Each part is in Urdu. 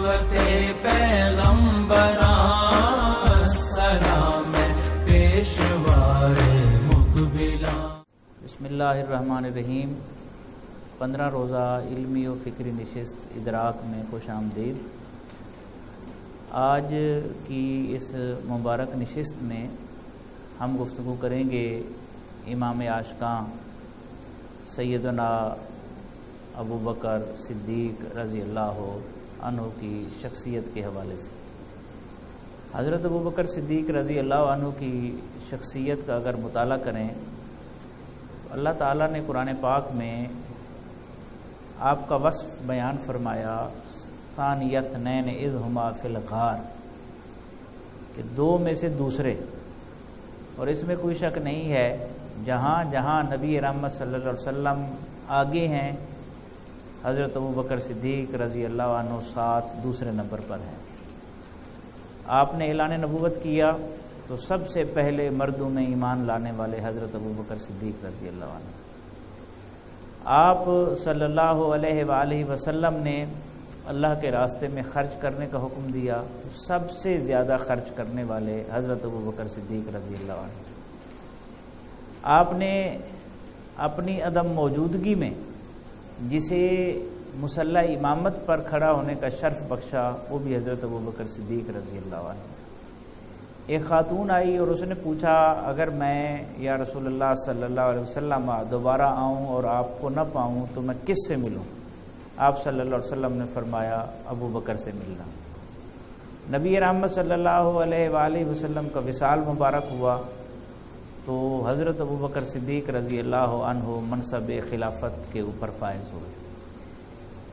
نبوت پیغمبراں سلام پیشوار مقبلا۔ بسم اللہ الرحمن الرحیم۔ 15 روزہ علمی و فکری نشست ادراک میں خوش آمدید۔ آج کی اس مبارک نشست میں ہم گفتگو کریں گے امام عاشقاں سیدنا ابو بکر صدیق رضی اللہ عنہ کی شخصیت کے حوالے سے۔ حضرت ابو بکر صدیق رضی اللہ عنہ کی شخصیت کا اگر مطالعہ کریں تو اللہ تعالیٰ نے قرآن پاک میں آپ کا وصف بیان فرمایا، ثانی اثنین اذ ہما فی الغار، کہ دو میں سے دوسرے، اور اس میں کوئی شک نہیں ہے جہاں جہاں نبی رحمت صلی اللہ علیہ وسلم آگے ہیں، حضرت ابو بکر صدیق رضی اللہ عنہ ساتھ دوسرے نمبر پر ہیں۔ آپ نے اعلان نبوت کیا تو سب سے پہلے مردوں میں ایمان لانے والے حضرت ابو بکر صدیق رضی اللہ عنہ۔ آپ صلی اللہ علیہ وآلہ وسلم نے اللہ کے راستے میں خرچ کرنے کا حکم دیا تو سب سے زیادہ خرچ کرنے والے حضرت ابو بکر صدیق رضی اللہ عنہ۔ آپ نے اپنی عدم موجودگی میں جسے مصلی امامت پر کھڑا ہونے کا شرف بخشا وہ بھی حضرت ابو بکر صدیق رضی اللہ عنہ۔ ایک خاتون آئی اور اس نے پوچھا، اگر میں یا رسول اللہ صلی اللہ علیہ وسلم دوبارہ آؤں اور آپ کو نہ پاؤں تو میں کس سے ملوں؟ آپ صلی اللہ علیہ وسلم نے فرمایا ابو بکر سے ملنا۔ نبی رحمت صلی اللہ علیہ وآلہ وسلم کا وصال مبارک ہوا تو حضرت ابو بکر صدیق رضی اللہ عنہ منصب خلافت کے اوپر فائز ہوئے،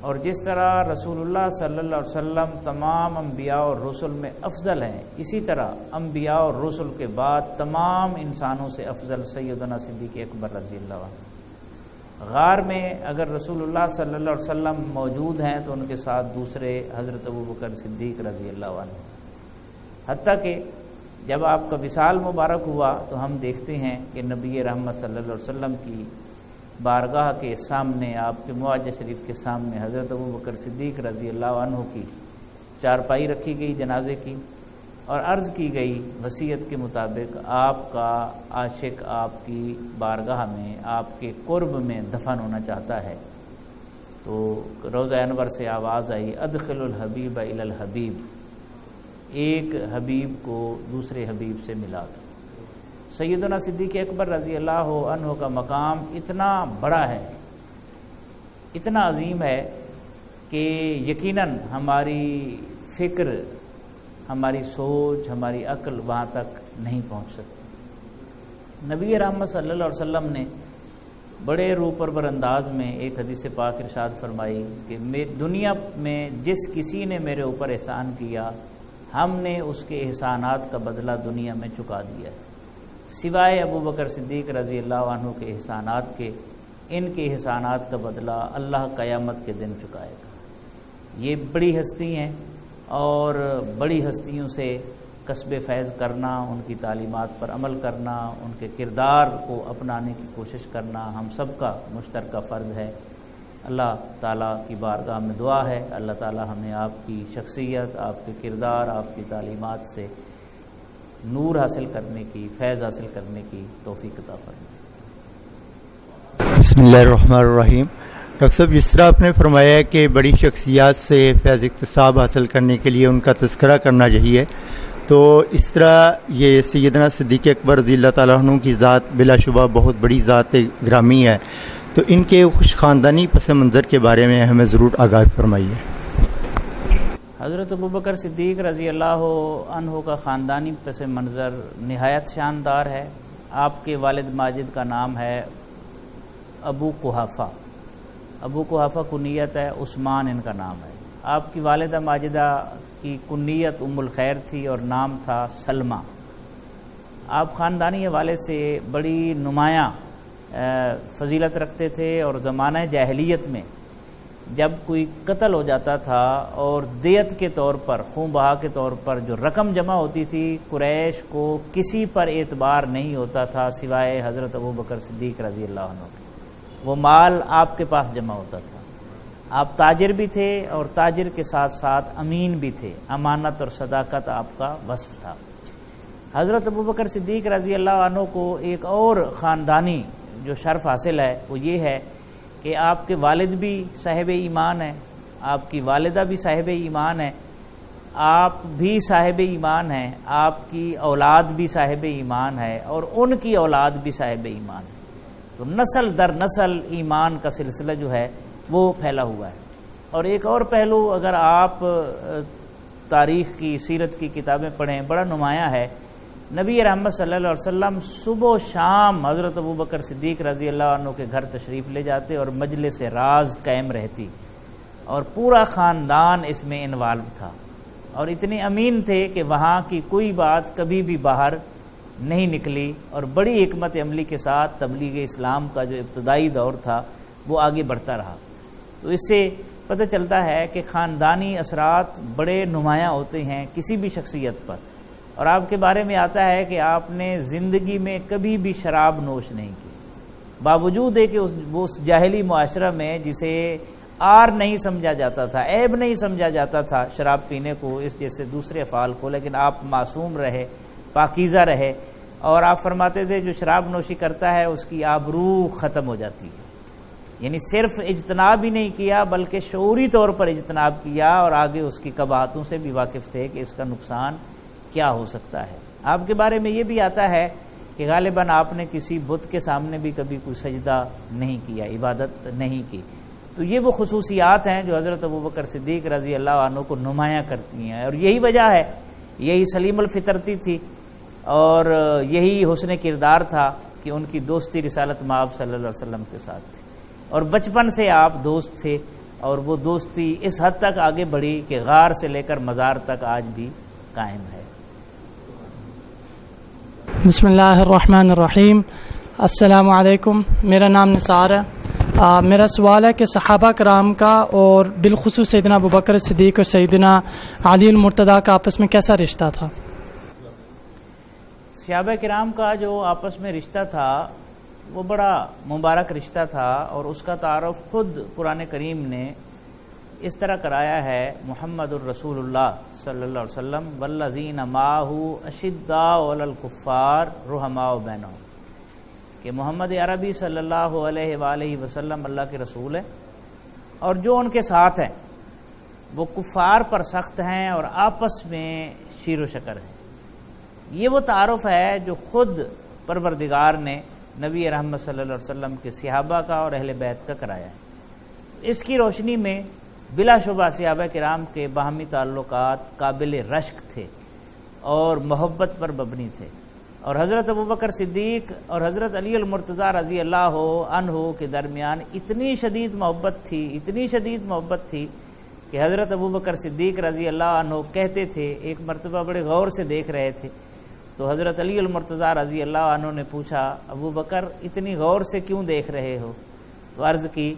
اور جس طرح رسول اللہ صلی اللہ علیہ وسلم تمام انبیاء اور رسل میں افضل ہیں، اسی طرح انبیاء اور رسل کے بعد تمام انسانوں سے افضل سیدنا صدیق اکبر رضی اللہ عنہ۔ غار میں اگر رسول اللہ صلی اللہ علیہ وسلم موجود ہیں تو ان کے ساتھ دوسرے حضرت ابو بکر صدیق رضی اللہ عنہ۔ حتیٰ کہ جب آپ کا وصال مبارک ہوا تو ہم دیکھتے ہیں کہ نبی رحمت صلی اللہ علیہ وسلم کی بارگاہ کے سامنے، آپ کے معاج شریف کے سامنے حضرت ابو بکر صدیق رضی اللہ عنہ کی چارپائی رکھی گئی جنازے کی، اور عرض کی گئی وصیت کے مطابق آپ کا عاشق آپ کی بارگاہ میں آپ کے قرب میں دفن ہونا چاہتا ہے۔ تو روضہ انور سے آواز آئی، ادخل الحبیب الی الحبیب، ایک حبیب کو دوسرے حبیب سے ملا دو۔ سیدنا صدیق اکبر رضی اللہ عنہ کا مقام اتنا بڑا ہے، اتنا عظیم ہے کہ یقیناً ہماری فکر، ہماری سوچ، ہماری عقل وہاں تک نہیں پہنچ سکتی۔ نبی رحمت صلی اللہ علیہ وسلم نے بڑے روح پرور انداز میں ایک حدیث پاک ارشاد فرمائی کہ دنیا میں جس کسی نے میرے اوپر احسان کیا ہم نے اس کے احسانات کا بدلہ دنیا میں چکا دیا ہے، سوائے ابو بکر صدیق رضی اللہ عنہ کے احسانات کے، ان کے احسانات کا بدلہ اللہ قیامت کے دن چکائے گا۔ یہ بڑی ہستی ہیں اور بڑی ہستیوں سے کسب فیض کرنا، ان کی تعلیمات پر عمل کرنا، ان کے کردار کو اپنانے کی کوشش کرنا ہم سب کا مشترکہ فرض ہے۔ اللہ تعالیٰ کی بارگاہ میں دعا ہے اللہ تعالیٰ ہمیں آپ کی شخصیت، آپ کے کردار، آپ کی تعلیمات سے نور حاصل کرنے کی، فیض حاصل کرنے کی توفیق عطا فرمائے۔ بسم اللہ الرحمن الرحیم۔ ڈاکٹر صاحب، جس طرح آپ نے فرمایا کہ بڑی شخصیات سے فیض اکتساب حاصل کرنے کے لیے ان کا تذکرہ کرنا چاہیے، تو اس طرح یہ سیدنا صدیق اکبر رضی اللہ تعالیٰ عنہ کی ذات بلا شبہ بہت بڑی ذات گرامی ہے، تو ان کے خوش خاندانی پس منظر کے بارے میں ہمیں ضرور آگاہ فرمائیے۔ حضرت ابو بکر صدیق رضی اللہ عنہ کا خاندانی پس منظر نہایت شاندار ہے۔ آپ کے والد ماجد کا نام ہے ابو قحافہ، ابو قحافہ کنیت ہے، عثمان ان کا نام ہے۔ آپ کی والدہ ماجدہ کی کنیت ام الخیر تھی اور نام تھا سلمہ۔ آپ خاندانی حوالے سے بڑی نمایاں فضیلت رکھتے تھے، اور زمانہ جاہلیت میں جب کوئی قتل ہو جاتا تھا اور دیت کے طور پر، خون بہا کے طور پر جو رقم جمع ہوتی تھی، قریش کو کسی پر اعتبار نہیں ہوتا تھا سوائے حضرت ابو بکر صدیق رضی اللہ عنہ کے، وہ مال آپ کے پاس جمع ہوتا تھا۔ آپ تاجر بھی تھے اور تاجر کے ساتھ ساتھ امین بھی تھے، امانت اور صداقت آپ کا وصف تھا۔ حضرت ابوبکر صدیق رضی اللہ عنہ کو ایک اور خاندانی جو شرف حاصل ہے وہ یہ ہے کہ آپ کے والد بھی صاحب ایمان ہیں، آپ کی والدہ بھی صاحب ایمان ہے، آپ بھی صاحب ایمان ہیں، آپ کی اولاد بھی صاحب ایمان ہے اور ان کی اولاد بھی صاحب ایمان ہے۔ تو نسل در نسل ایمان کا سلسلہ جو ہے وہ پھیلا ہوا ہے۔ اور ایک اور پہلو اگر آپ تاریخ کی سیرت کی کتابیں پڑھیں بڑا نمایاں ہے، نبی رحمت صلی اللہ علیہ وسلم صبح و شام حضرت ابوبکر صدیق رضی اللہ عنہ کے گھر تشریف لے جاتے اور مجلس راز قائم رہتی اور پورا خاندان اس میں انوالو تھا، اور اتنے امین تھے کہ وہاں کی کوئی بات کبھی بھی باہر نہیں نکلی، اور بڑی حکمت عملی کے ساتھ تبلیغ اسلام کا جو ابتدائی دور تھا وہ آگے بڑھتا رہا۔ تو اس سے پتہ چلتا ہے کہ خاندانی اثرات بڑے نمایاں ہوتے ہیں کسی بھی شخصیت پر۔ اور آپ کے بارے میں آتا ہے کہ آپ نے زندگی میں کبھی بھی شراب نوش نہیں کی، باوجود ہے کہ اس جاہلی معاشرہ میں جسے آر نہیں سمجھا جاتا تھا، عیب نہیں سمجھا جاتا تھا شراب پینے کو اس جیسے دوسرے افعال کو، لیکن آپ معصوم رہے، پاکیزہ رہے، اور آپ فرماتے تھے جو شراب نوشی کرتا ہے اس کی آبرو ختم ہو جاتی ہے۔ یعنی صرف اجتناب ہی نہیں کیا بلکہ شعوری طور پر اجتناب کیا، اور آگے اس کی قباحتوں سے بھی واقف تھے کہ اس کا نقصان کیا ہو سکتا ہے۔ آپ کے بارے میں یہ بھی آتا ہے کہ غالباً آپ نے کسی بت کے سامنے بھی کبھی کوئی سجدہ نہیں کیا، عبادت نہیں کی۔ تو یہ وہ خصوصیات ہیں جو حضرت ابوبکر صدیق رضی اللہ عنہ کو نمایاں کرتی ہیں، اور یہی وجہ ہے، یہی سلیم الفطرتی تھی اور یہی حسن کردار تھا کہ ان کی دوستی رسالت مآب صلی اللہ علیہ وسلم کے ساتھ تھی، اور بچپن سے آپ دوست تھے، اور وہ دوستی اس حد تک آگے بڑھی کہ غار سے لے کر مزار تک آج بھی قائم ہے۔ بسم اللہ الرحمن الرحیم۔ السلام علیکم، میرا نام نثار ہے۔ میرا سوال ہے کہ صحابہ کرام کا اور بالخصوص سیدنا ابوبکر صدیق اور سیدنا علی المرتضیٰ کا آپس میں کیسا رشتہ تھا؟ صحابہ کرام کا جو آپس میں رشتہ تھا وہ بڑا مبارک رشتہ تھا، اور اس کا تعارف خود قرآن کریم نے اس طرح کرایا ہے، محمد الرسول اللہ صلی اللہ علیہ وسلم والذین معہ اشداء علی الکفار رحماء بینہم، کہ محمد عربی صلی اللہ علیہ وآلہ وسلم اللہ کے رسول ہے، اور جو ان کے ساتھ ہیں وہ کفار پر سخت ہیں اور آپس میں شیر و شکر ہیں۔ یہ وہ تعارف ہے جو خود پروردگار نے نبی رحمت صلی اللہ علیہ وسلم کے صحابہ کا اور اہل بیت کا کرایا ہے۔ اس کی روشنی میں بلا شبہ صحابہ کرام کے باہمی تعلقات قابل رشک تھے اور محبت پر مبنی تھے، اور حضرت ابوبکر صدیق اور حضرت علی المرتضیٰ رضی اللہ عنہ کے درمیان اتنی شدید محبت تھی کہ حضرت ابوبکر صدیق رضی اللہ عنہ کہتے تھے، ایک مرتبہ بڑے غور سے دیکھ رہے تھے تو حضرت علی المرتضیٰ رضی اللہ عنہ نے پوچھا، ابوبکر اتنی غور سے کیوں دیکھ رہے ہو؟ تو عرض کی،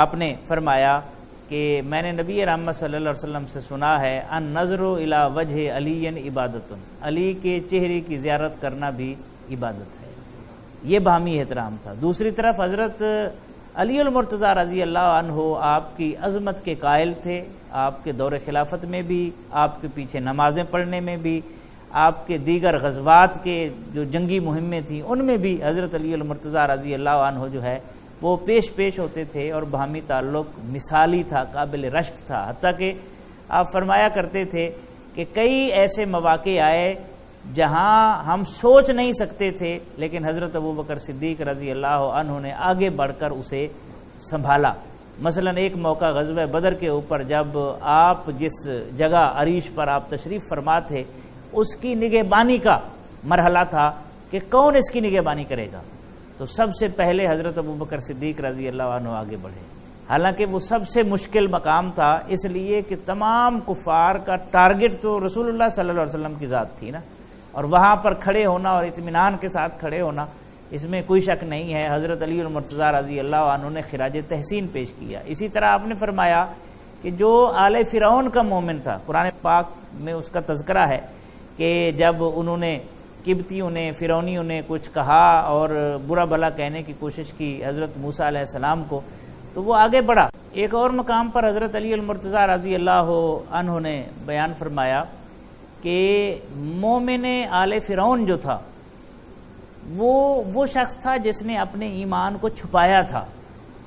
آپ نے فرمایا کہ میں نے نبی رحمت صلی اللہ علیہ وسلم سے سنا ہے، ان نظر الی وجہ علی عبادت، علی کے چہرے کی زیارت کرنا بھی عبادت ہے۔ یہ باہمی احترام تھا۔ دوسری طرف حضرت علی المرتضیٰ رضی اللہ عنہ آپ کی عظمت کے قائل تھے، آپ کے دور خلافت میں بھی، آپ کے پیچھے نمازیں پڑھنے میں بھی، آپ کے دیگر غزوات کے جو جنگی مہمیں تھیں ان میں بھی حضرت علی المرتضیٰ رضی اللہ عنہ جو ہے وہ پیش ہوتے تھے، اور باہمی تعلق مثالی تھا، قابل رشک تھا، حتیٰ کہ آپ فرمایا کرتے تھے کہ کئی ایسے مواقع آئے جہاں ہم سوچ نہیں سکتے تھے، لیکن حضرت ابوبکر صدیق رضی اللہ عنہ نے آگے بڑھ کر اسے سنبھالا۔ مثلا ایک موقع غزوہ بدر کے اوپر جب آپ جس جگہ عریش پر آپ تشریف فرما تھے اس کی نگہبانی کا مرحلہ تھا کہ کون اس کی نگہبانی کرے گا، تو سب سے پہلے حضرت ابوبکر صدیق رضی اللہ عنہ آگے بڑھے، حالانکہ وہ سب سے مشکل مقام تھا، اس لیے کہ تمام کفار کا ٹارگٹ تو رسول اللہ صلی اللہ علیہ وسلم کی ذات تھی نا، اور وہاں پر کھڑے ہونا اور اطمینان کے ساتھ کھڑے ہونا، اس میں کوئی شک نہیں ہے۔ حضرت علی المرتضیٰ رضی اللہ عنہ نے خراج تحسین پیش کیا۔ اسی طرح آپ نے فرمایا کہ جو آل فرعون کا مومن تھا، قرآن پاک میں اس کا تذکرہ ہے کہ جب انہوں نے قبطیوں نے فرعونیوں نے کچھ کہا اور برا بھلا کہنے کی کوشش کی حضرت موسیٰ علیہ السلام کو، تو وہ آگے بڑھا ایک اور مقام پر حضرت علی المرتضیٰ رضی اللہ عنہ نے بیان فرمایا کہ مومن آل فرعون جو تھا وہ شخص تھا جس نے اپنے ایمان کو چھپایا تھا،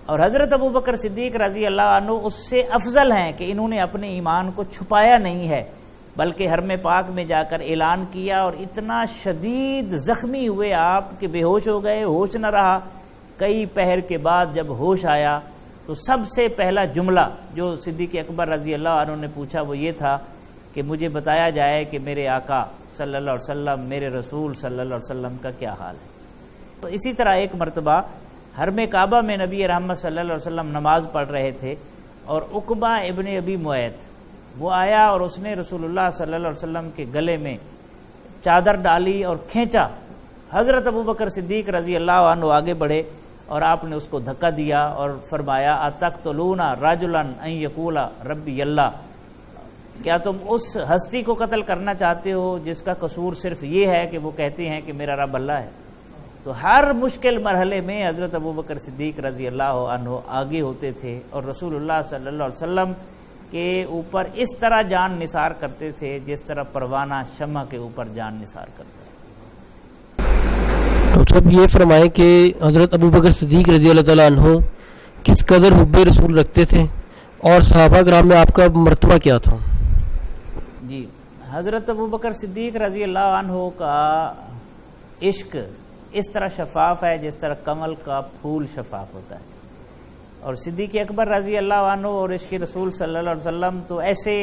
اور حضرت ابوبکر صدیق رضی اللہ عنہ اس سے افضل ہیں کہ انہوں نے اپنے ایمان کو چھپایا نہیں ہے، بلکہ حرم پاک میں جا کر اعلان کیا، اور اتنا شدید زخمی ہوئے آپ کہ بے ہوش ہو گئے، ہوش نہ رہا۔ کئی پہر کے بعد جب ہوش آیا تو سب سے پہلا جملہ جو صدیق اکبر رضی اللہ عنہ نے پوچھا وہ یہ تھا کہ مجھے بتایا جائے کہ میرے آقا صلی اللہ علیہ وسلم، میرے رسول صلی اللہ علیہ وسلم کا کیا حال ہے۔ تو اسی طرح ایک مرتبہ حرم کعبہ میں نبی رحمت صلی اللہ علیہ وسلم نماز پڑھ رہے تھے، اور عقبہ ابن ابی معیط وہ آیا اور اس نے رسول اللہ صلی اللہ علیہ وسلم کے گلے میں چادر ڈالی اور کھینچا۔ حضرت ابوبکر صدیق رضی اللہ عنہ آگے بڑھے اور آپ نے اس کو دھکا دیا اور فرمایا اتقتلون رجلا ان یقول ربی اللہ، کیا تم اس ہستی کو قتل کرنا چاہتے ہو جس کا قصور صرف یہ ہے کہ وہ کہتے ہیں کہ میرا رب اللہ ہے؟ تو ہر مشکل مرحلے میں حضرت ابوبکر صدیق رضی اللہ عنہ آگے ہوتے تھے، اور رسول اللہ صلی اللہ علیہ وسلم کے اوپر اس طرح جان نثار کرتے تھے جس طرح پروانہ شمع کے اوپر جان نثار کرتا ہے۔ اب یہ فرمائیں کہ حضرت ابوبکر صدیق رضی اللہ تعالیٰ عنہ کس قدر حب رسول رکھتے تھے، اور صحابہ کرام میں آپ کا مرتبہ کیا تھا؟ جی، حضرت ابوبکر صدیق رضی اللہ عنہ کا عشق اس طرح شفاف ہے جس طرح کمل کا پھول شفاف ہوتا ہے، اور صدیق اکبر رضی اللہ عنہ اور عشق رسول صلی اللہ علیہ وسلم تو ایسے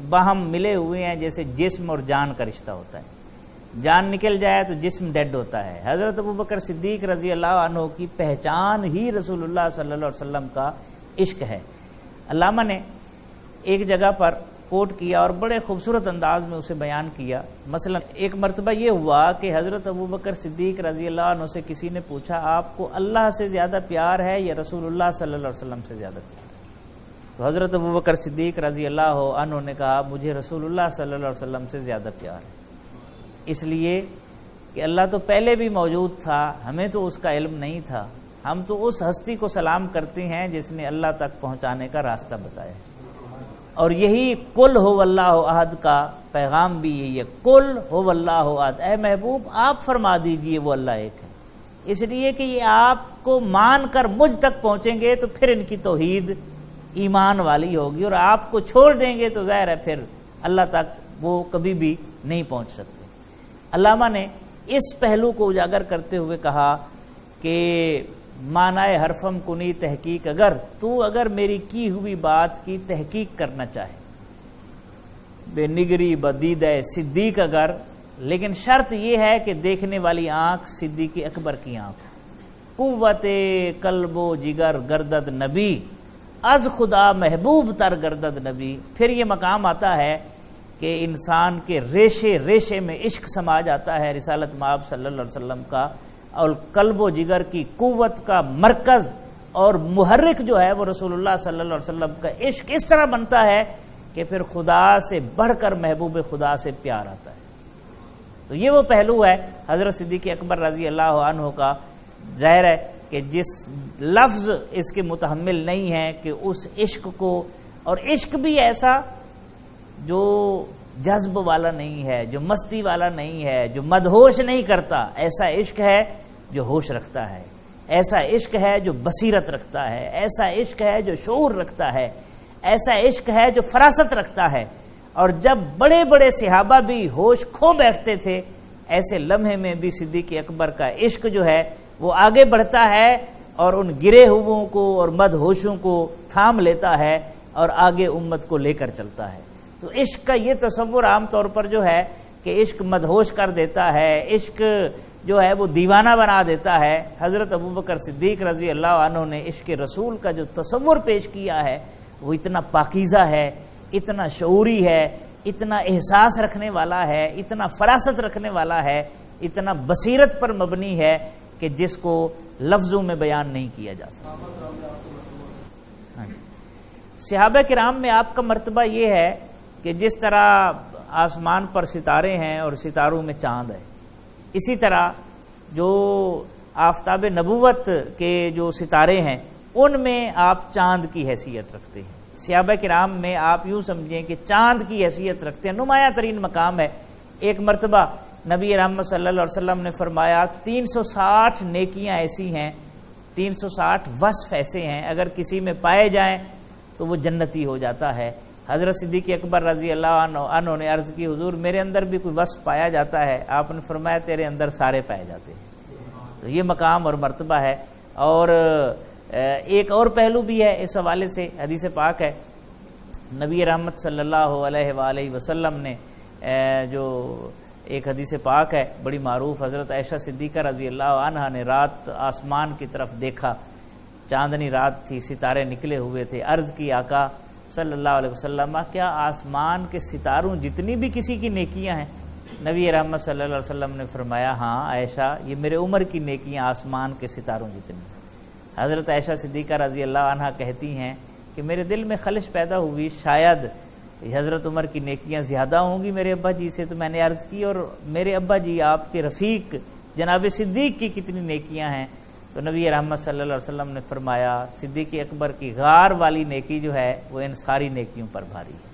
باہم ملے ہوئے ہیں جیسے جسم اور جان کا رشتہ ہوتا ہے، جان نکل جائے تو جسم ڈیڈ ہوتا ہے۔ حضرت ابوبکر صدیق رضی اللہ عنہ کی پہچان ہی رسول اللہ صلی اللہ علیہ وسلم کا عشق ہے۔ علامہ نے ایک جگہ پر کوٹ کیا اور بڑے خوبصورت انداز میں اسے بیان کیا۔ مثلا ایک مرتبہ یہ ہوا کہ حضرت ابوبکر صدیق رضی اللہ عنہ سے کسی نے پوچھا آپ کو اللہ سے زیادہ پیار ہے یا رسول اللہ صلی اللہ علیہ وسلم سے زیادہ پیار ہے؟ تو حضرت ابوبکر صدیق رضی اللہ عنہ نے کہا مجھے رسول اللہ صلی اللہ علیہ وسلم سے زیادہ پیار ہے، اس لیے کہ اللہ تو پہلے بھی موجود تھا، ہمیں تو اس کا علم نہیں تھا، ہم تو اس ہستی کو سلام کرتے ہیں جس نے اللہ تک پہنچانے کا راستہ بتایا، اور یہی قل هو اللہ احد کا پیغام بھی یہی ہے، قل هو اللہ احد، اے محبوب آپ فرما دیجئے وہ اللہ ایک ہے، اس لیے کہ یہ آپ کو مان کر مجھ تک پہنچیں گے تو پھر ان کی توحید ایمان والی ہوگی، اور آپ کو چھوڑ دیں گے تو ظاہر ہے پھر اللہ تک وہ کبھی بھی نہیں پہنچ سکتے۔ علامہ نے اس پہلو کو اجاگر کرتے ہوئے کہا کہ معنی حرفم کنی تحقیق، اگر میری کی ہوئی بات کی تحقیق کرنا چاہے، بے نگری بدید صدیق اگر، لیکن شرط یہ ہے کہ دیکھنے والی آنکھ صدیق اکبر کی آنکھ، قوت قلب و جگر گردد نبی، از خدا محبوب تر گردد نبی۔ پھر یہ مقام آتا ہے کہ انسان کے ریشے ریشے میں عشق سما جاتا ہے رسالت مآب صلی اللہ علیہ وسلم کا، اور قلب و جگر کی قوت کا مرکز اور محرک جو ہے وہ رسول اللہ صلی اللہ علیہ وسلم کا عشق اس طرح بنتا ہے کہ پھر خدا سے بڑھ کر محبوب خدا سے پیار آتا ہے۔ تو یہ وہ پہلو ہے حضرت صدیق اکبر رضی اللہ عنہ کا، ظاہر ہے کہ جس لفظ اس کے متحمل نہیں ہے کہ اس عشق کو، اور عشق بھی ایسا جو جذب والا نہیں ہے، جو مستی والا نہیں ہے، جو مدہوش نہیں کرتا، ایسا عشق ہے جو ہوش رکھتا ہے، ایسا عشق ہے جو بصیرت رکھتا ہے، ایسا عشق ہے جو شعور رکھتا ہے، ایسا عشق ہے جو فراست رکھتا ہے۔ اور جب بڑے بڑے صحابہ بھی ہوش کھو بیٹھتے تھے، ایسے لمحے میں بھی صدیق اکبر کا عشق جو ہے وہ آگے بڑھتا ہے اور ان گرے ہووں کو اور مدہوشوں کو تھام لیتا ہے اور آگے امت کو لے کر چلتا ہے۔ تو عشق کا یہ تصور عام طور پر جو ہے کہ عشق مدہوش کر دیتا ہے، عشق جو ہے وہ دیوانہ بنا دیتا ہے۔ حضرت ابوبکر صدیق رضی اللہ عنہ نے عشق رسول کا جو تصور پیش کیا ہے وہ اتنا پاکیزہ ہے، اتنا شعوری ہے، اتنا احساس رکھنے والا ہے، اتنا فراست رکھنے والا ہے، اتنا بصیرت پر مبنی ہے کہ جس کو لفظوں میں بیان نہیں کیا جا سکتا۔ صحابہ کرام میں آپ کا مرتبہ یہ ہے کہ جس طرح آسمان پر ستارے ہیں اور ستاروں میں چاند ہے، اسی طرح جو آفتاب نبوت کے جو ستارے ہیں ان میں آپ چاند کی حیثیت رکھتے ہیں. صحابہ کرام میں آپ یوں سمجھیں کہ چاند کی حیثیت رکھتے ہیں, نمایاں ترین مقام ہے. ایک مرتبہ نبی رحمت صلی اللہ علیہ وسلم نے فرمایا 360 نیکیاں ایسی ہیں, 360 وصف ایسے ہیں, اگر کسی میں پائے جائیں تو وہ جنتی ہو جاتا ہے. حضرت صدیق اکبر رضی اللہ عنہ نے عرض کی حضور میرے اندر بھی کوئی وصف پایا جاتا ہے؟ آپ نے فرمایا تیرے اندر سارے پائے جاتے ہیں. تو یہ مقام اور مرتبہ ہے. اور ایک اور پہلو بھی ہے اس حوالے سے, حدیث پاک ہے نبی رحمت صلی اللہ علیہ وآلہ وسلم نے جو ایک حدیث پاک ہے بڑی معروف, حضرت عائشہ صدیقہ رضی اللہ عنہا نے رات آسمان کی طرف دیکھا, چاندنی رات تھی, ستارے نکلے ہوئے تھے. عرض کی آقا صلی اللہ علیہ وسلم کیا آسمان کے ستاروں جتنی بھی کسی کی نیکیاں ہیں؟ نبی رحمت صلی اللہ علیہ وسلم نے فرمایا ہاں عائشہ یہ میرے عمر کی نیکیاں آسمان کے ستاروں جتنی. حضرت عائشہ صدیقہ رضی اللہ عنہا کہتی ہیں کہ میرے دل میں خلش پیدا ہوئی شاید حضرت عمر کی نیکیاں زیادہ ہوں گی میرے ابا جی سے, تو میں نے عرض کی اور میرے ابا جی آپ کے رفیق جناب صدیق کی کتنی نیکیاں ہیں؟ تو نبی رحمت صلی اللہ علیہ وسلم نے فرمایا صدیق اکبر کی غار والی نیکی جو ہے وہ ان ساری نیکیوں پر بھاری ہے.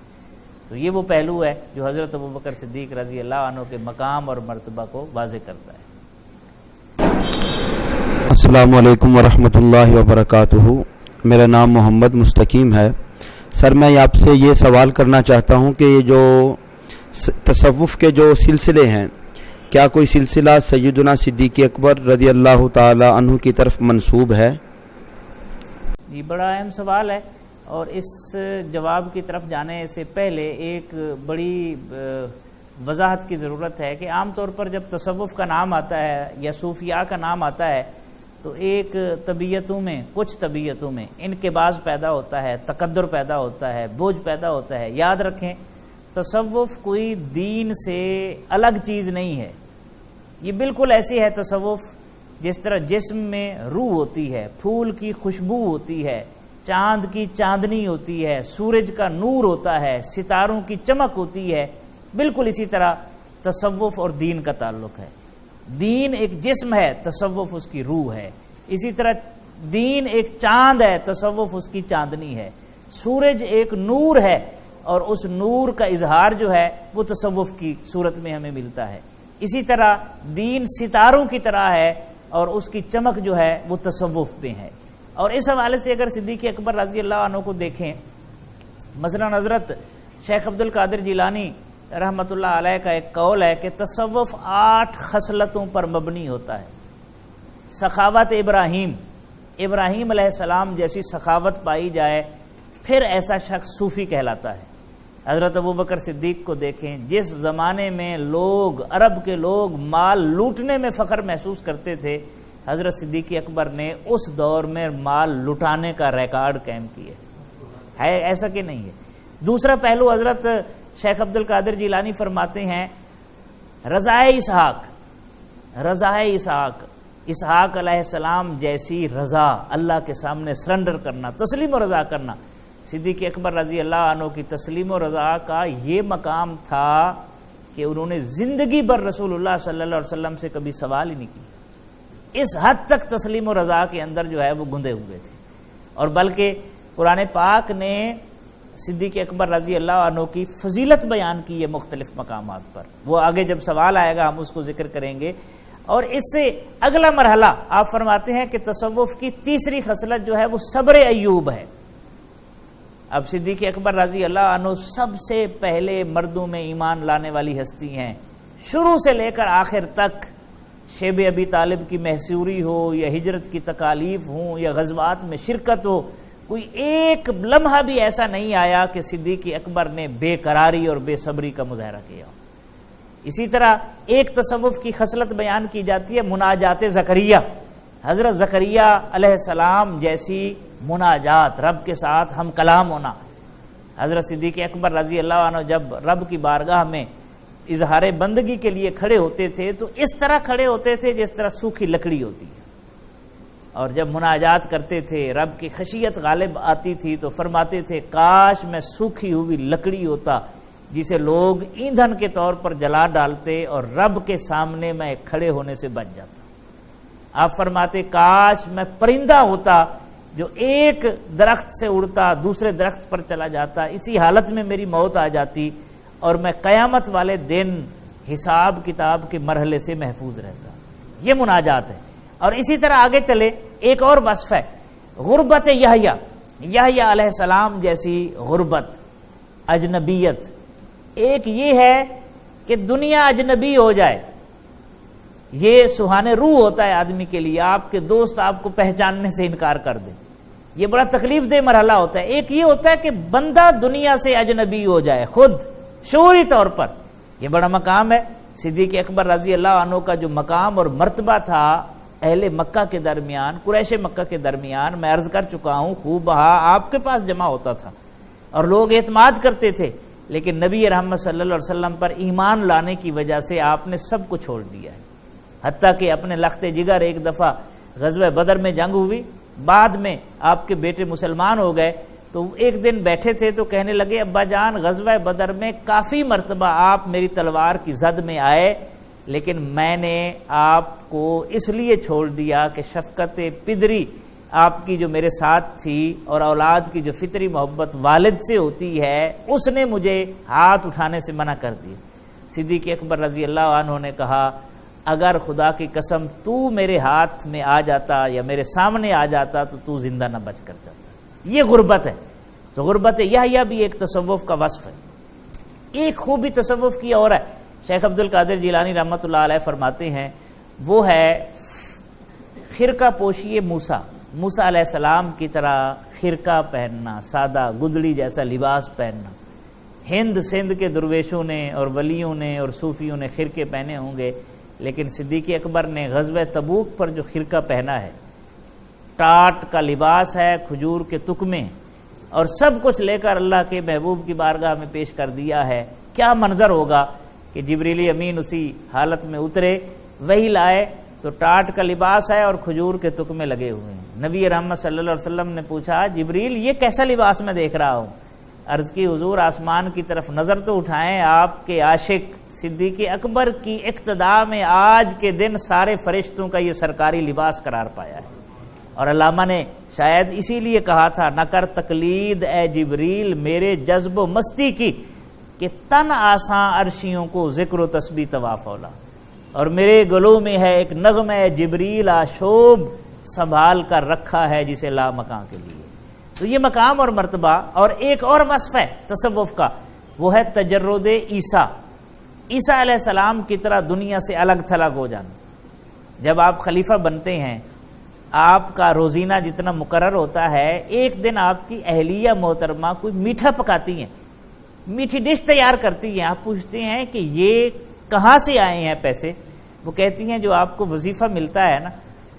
تو یہ وہ پہلو ہے جو حضرت ابوبکر صدیق رضی اللہ عنہ کے مقام اور مرتبہ کو واضح کرتا ہے. السلام علیکم ورحمۃ اللہ وبرکاتہ. میرا نام محمد مستقیم ہے. سر میں آپ سے یہ سوال کرنا چاہتا ہوں کہ یہ جو تصوف کے جو سلسلے ہیں, کیا کوئی سلسلہ سیدنا صدیق اکبر رضی اللہ تعالی عنہ کی طرف منسوب ہے؟ یہ بڑا اہم سوال ہے, اور اس جواب کی طرف جانے سے پہلے ایک بڑی وضاحت کی ضرورت ہے کہ عام طور پر جب تصوف کا نام آتا ہے یا صوفیاء کا نام آتا ہے تو ایک طبیعتوں میں, کچھ طبیعتوں میں انقباض پیدا ہوتا ہے, تکدر پیدا ہوتا ہے, بوجھ پیدا ہوتا ہے. یاد رکھیں تصوف کوئی دین سے الگ چیز نہیں ہے. یہ بالکل ایسی ہے تصوف جس طرح جسم میں روح ہوتی ہے, پھول کی خوشبو ہوتی ہے, چاند کی چاندنی ہوتی ہے, سورج کا نور ہوتا ہے, ستاروں کی چمک ہوتی ہے. بالکل اسی طرح تصوف اور دین کا تعلق ہے. دین ایک جسم ہے, تصوف اس کی روح ہے. اسی طرح دین ایک چاند ہے, تصوف اس کی چاندنی ہے. سورج ایک نور ہے اور اس نور کا اظہار جو ہے وہ تصوف کی صورت میں ہمیں ملتا ہے. اسی طرح دین ستاروں کی طرح ہے اور اس کی چمک جو ہے وہ تصوف پہ ہے. اور اس حوالے سے اگر صدیق اکبر رضی اللہ عنہ کو دیکھیں, مثلا حضرت شیخ عبد القادر جیلانی رحمۃ اللہ علیہ کا ایک قول ہے کہ تصوف 8 خصلتوں پر مبنی ہوتا ہے. سخاوت ابراہیم علیہ السلام جیسی سخاوت پائی جائے پھر ایسا شخص صوفی کہلاتا ہے. حضرت ابوبکر صدیق کو دیکھیں, جس زمانے میں لوگ, عرب کے لوگ مال لوٹنے میں فخر محسوس کرتے تھے, حضرت صدیق اکبر نے اس دور میں مال لٹانے کا ریکارڈ قائم کیا ہے. ایسا کہ نہیں ہے؟ دوسرا پہلو حضرت شیخ عبد القادر جیلانی فرماتے ہیں رضائے اسحاق علیہ السلام جیسی رضا, اللہ کے سامنے سرنڈر کرنا, تسلیم و رضا کرنا. صدیق اکبر رضی اللہ عنہ کی تسلیم و رضا کا یہ مقام تھا کہ انہوں نے زندگی بھر رسول اللہ صلی اللہ علیہ وسلم سے کبھی سوال ہی نہیں کیا. اس حد تک تسلیم و رضا کے اندر جو ہے وہ گندے ہوئے تھے. اور بلکہ قرآن پاک نے صدیق اکبر رضی اللہ عنہ کی فضیلت بیان کی ہے مختلف مقامات پر. وہ آگے جب سوال آئے گا ہم اس کو ذکر کریں گے. اور اس سے اگلا مرحلہ آپ فرماتے ہیں کہ تصوف کی تیسری خصلت جو ہے وہ صبر ایوب ہے. اب صدیق اکبر رضی اللہ عنہ سب سے پہلے مردوں میں ایمان لانے والی ہستی ہیں. شروع سے لے کر آخر تک, شیب ابی طالب کی محصوری ہو یا ہجرت کی تکالیف ہوں یا غزوات میں شرکت ہو, کوئی ایک لمحہ بھی ایسا نہیں آیا کہ صدیق اکبر نے بے قراری اور بے صبری کا مظاہرہ کیا. اسی طرح ایک تصوف کی خصلت بیان کی جاتی ہے مناجات زکریا. حضرت زکریا علیہ السلام جیسی مناجات, رب کے ساتھ ہم کلام ہونا. حضرت صدیق اکبر رضی اللہ عنہ جب رب کی بارگاہ میں اظہار بندگی کے لیے کھڑے ہوتے تھے تو اس طرح کھڑے ہوتے تھے جس طرح سوکھی لکڑی ہوتی ہے. اور جب مناجات کرتے تھے, رب کی خشیت غالب آتی تھی تو فرماتے تھے کاش میں سوکھی ہوئی لکڑی ہوتا جسے لوگ ایندھن کے طور پر جلا ڈالتے اور رب کے سامنے میں کھڑے ہونے سے بچ جاتا. آپ فرماتے کاش میں پرندہ ہوتا جو ایک درخت سے اڑتا دوسرے درخت پر چلا جاتا، اسی حالت میں میری موت آ جاتی اور میں قیامت والے دن حساب کتاب کے مرحلے سے محفوظ رہتا. یہ مناجات ہے. اور اسی طرح آگے چلے ایک اور وصف ہے غربت یحییٰ. یحییٰ علیہ السلام جیسی غربت، اجنبیت. ایک یہ ہے کہ دنیا اجنبی ہو جائے، یہ سہانے روح ہوتا ہے آدمی کے لیے. آپ کے دوست آپ کو پہچاننے سے انکار کر دیں، یہ بڑا تکلیف دہ مرحلہ ہوتا ہے. ایک یہ ہوتا ہے کہ بندہ دنیا سے اجنبی ہو جائے خود شعوری طور پر. یہ بڑا مقام ہے. صدیق اکبر رضی اللہ عنہ کا جو مقام اور مرتبہ تھا اہل مکہ کے درمیان، قریش مکہ کے درمیان، میں عرض کر چکا ہوں، خوب بہا آپ کے پاس جمع ہوتا تھا اور لوگ اعتماد کرتے تھے. لیکن نبی رحمت صلی اللہ علیہ وسلم پر ایمان لانے کی وجہ سے آپ نے سب کو چھوڑ دیا ہے. حتیٰ کہ اپنے لخت جگر ایک دفعہ غزوہ بدر میں جنگ ہوئی، بعد میں آپ کے بیٹے مسلمان ہو گئے، تو ایک دن بیٹھے تھے تو کہنے لگے ابا جان غزوہ بدر میں کافی مرتبہ آپ میری تلوار کی زد میں آئے، لیکن میں نے آپ کو اس لیے چھوڑ دیا کہ شفقت پدری آپ کی جو میرے ساتھ تھی اور اولاد کی جو فطری محبت والد سے ہوتی ہے اس نے مجھے ہاتھ اٹھانے سے منع کر دیا. صدیق اکبر رضی اللہ عنہ نے کہا اگر خدا کی قسم تو میرے ہاتھ میں آ جاتا یا میرے سامنے آ جاتا تو زندہ نہ بچ کر جاتا. یہ غربت ہے. تو غربت یحییٰ بھی ایک تصوف کا وصف ہے. ایک خوبی تصوف کی اور ہے، شیخ عبد القادر جیلانی رحمۃ اللہ علیہ فرماتے ہیں، وہ ہے خرقہ پوشی موسیٰ. موسیٰ علیہ السلام کی طرح خرقہ پہننا، سادہ گدڑی جیسا لباس پہننا. ہند سندھ کے درویشوں نے اور ولیوں نے اور صوفیوں نے خرقے پہنے ہوں گے، لیکن صدیق اکبر نے غزوہ تبوک پر جو خرقہ پہنا ہے، ٹاٹ کا لباس ہے، کھجور کے تکمے اور سب کچھ لے کر اللہ کے محبوب کی بارگاہ میں پیش کر دیا ہے. کیا منظر ہوگا کہ جبریل امین اسی حالت میں اترے، وہی لائے تو ٹاٹ کا لباس ہے اور کھجور کے تکمے لگے ہوئے ہیں. نبی رحمت صلی اللہ علیہ وسلم نے پوچھا جبریل یہ کیسا لباس میں دیکھ رہا ہوں؟ عرض کی حضور آسمان کی طرف نظر تو اٹھائیں، آپ کے عاشق صدیق اکبر کی اقتداء میں آج کے دن سارے فرشتوں کا یہ سرکاری لباس قرار پایا ہے. اور علامہ نے شاید اسی لیے کہا تھا نہ کر تقلید اے جبریل میرے جذب و مستی کی، کہ تن آساں عرشیوں کو ذکر و تسبیح طواف اولا، اور میرے گلوں میں ہے ایک نغمہ جبریل آشوب سنبھال کر رکھا ہے جسے لا مکان کے لیے. تو یہ مقام اور مرتبہ. اور ایک اور وصف ہے تصوف کا، وہ ہے تجرد عیسیٰ. عیسیٰ علیہ السلام کی طرح دنیا سے الگ تھلگ ہو جانا. جب آپ خلیفہ بنتے ہیں، آپ کا روزینہ جتنا مقرر ہوتا ہے، ایک دن آپ کی اہلیہ محترمہ کوئی میٹھا پکاتی ہیں، میٹھی ڈش تیار کرتی ہیں. آپ پوچھتے ہیں کہ یہ کہاں سے آئے ہیں پیسے؟ وہ کہتی ہیں جو آپ کو وظیفہ ملتا ہے نا،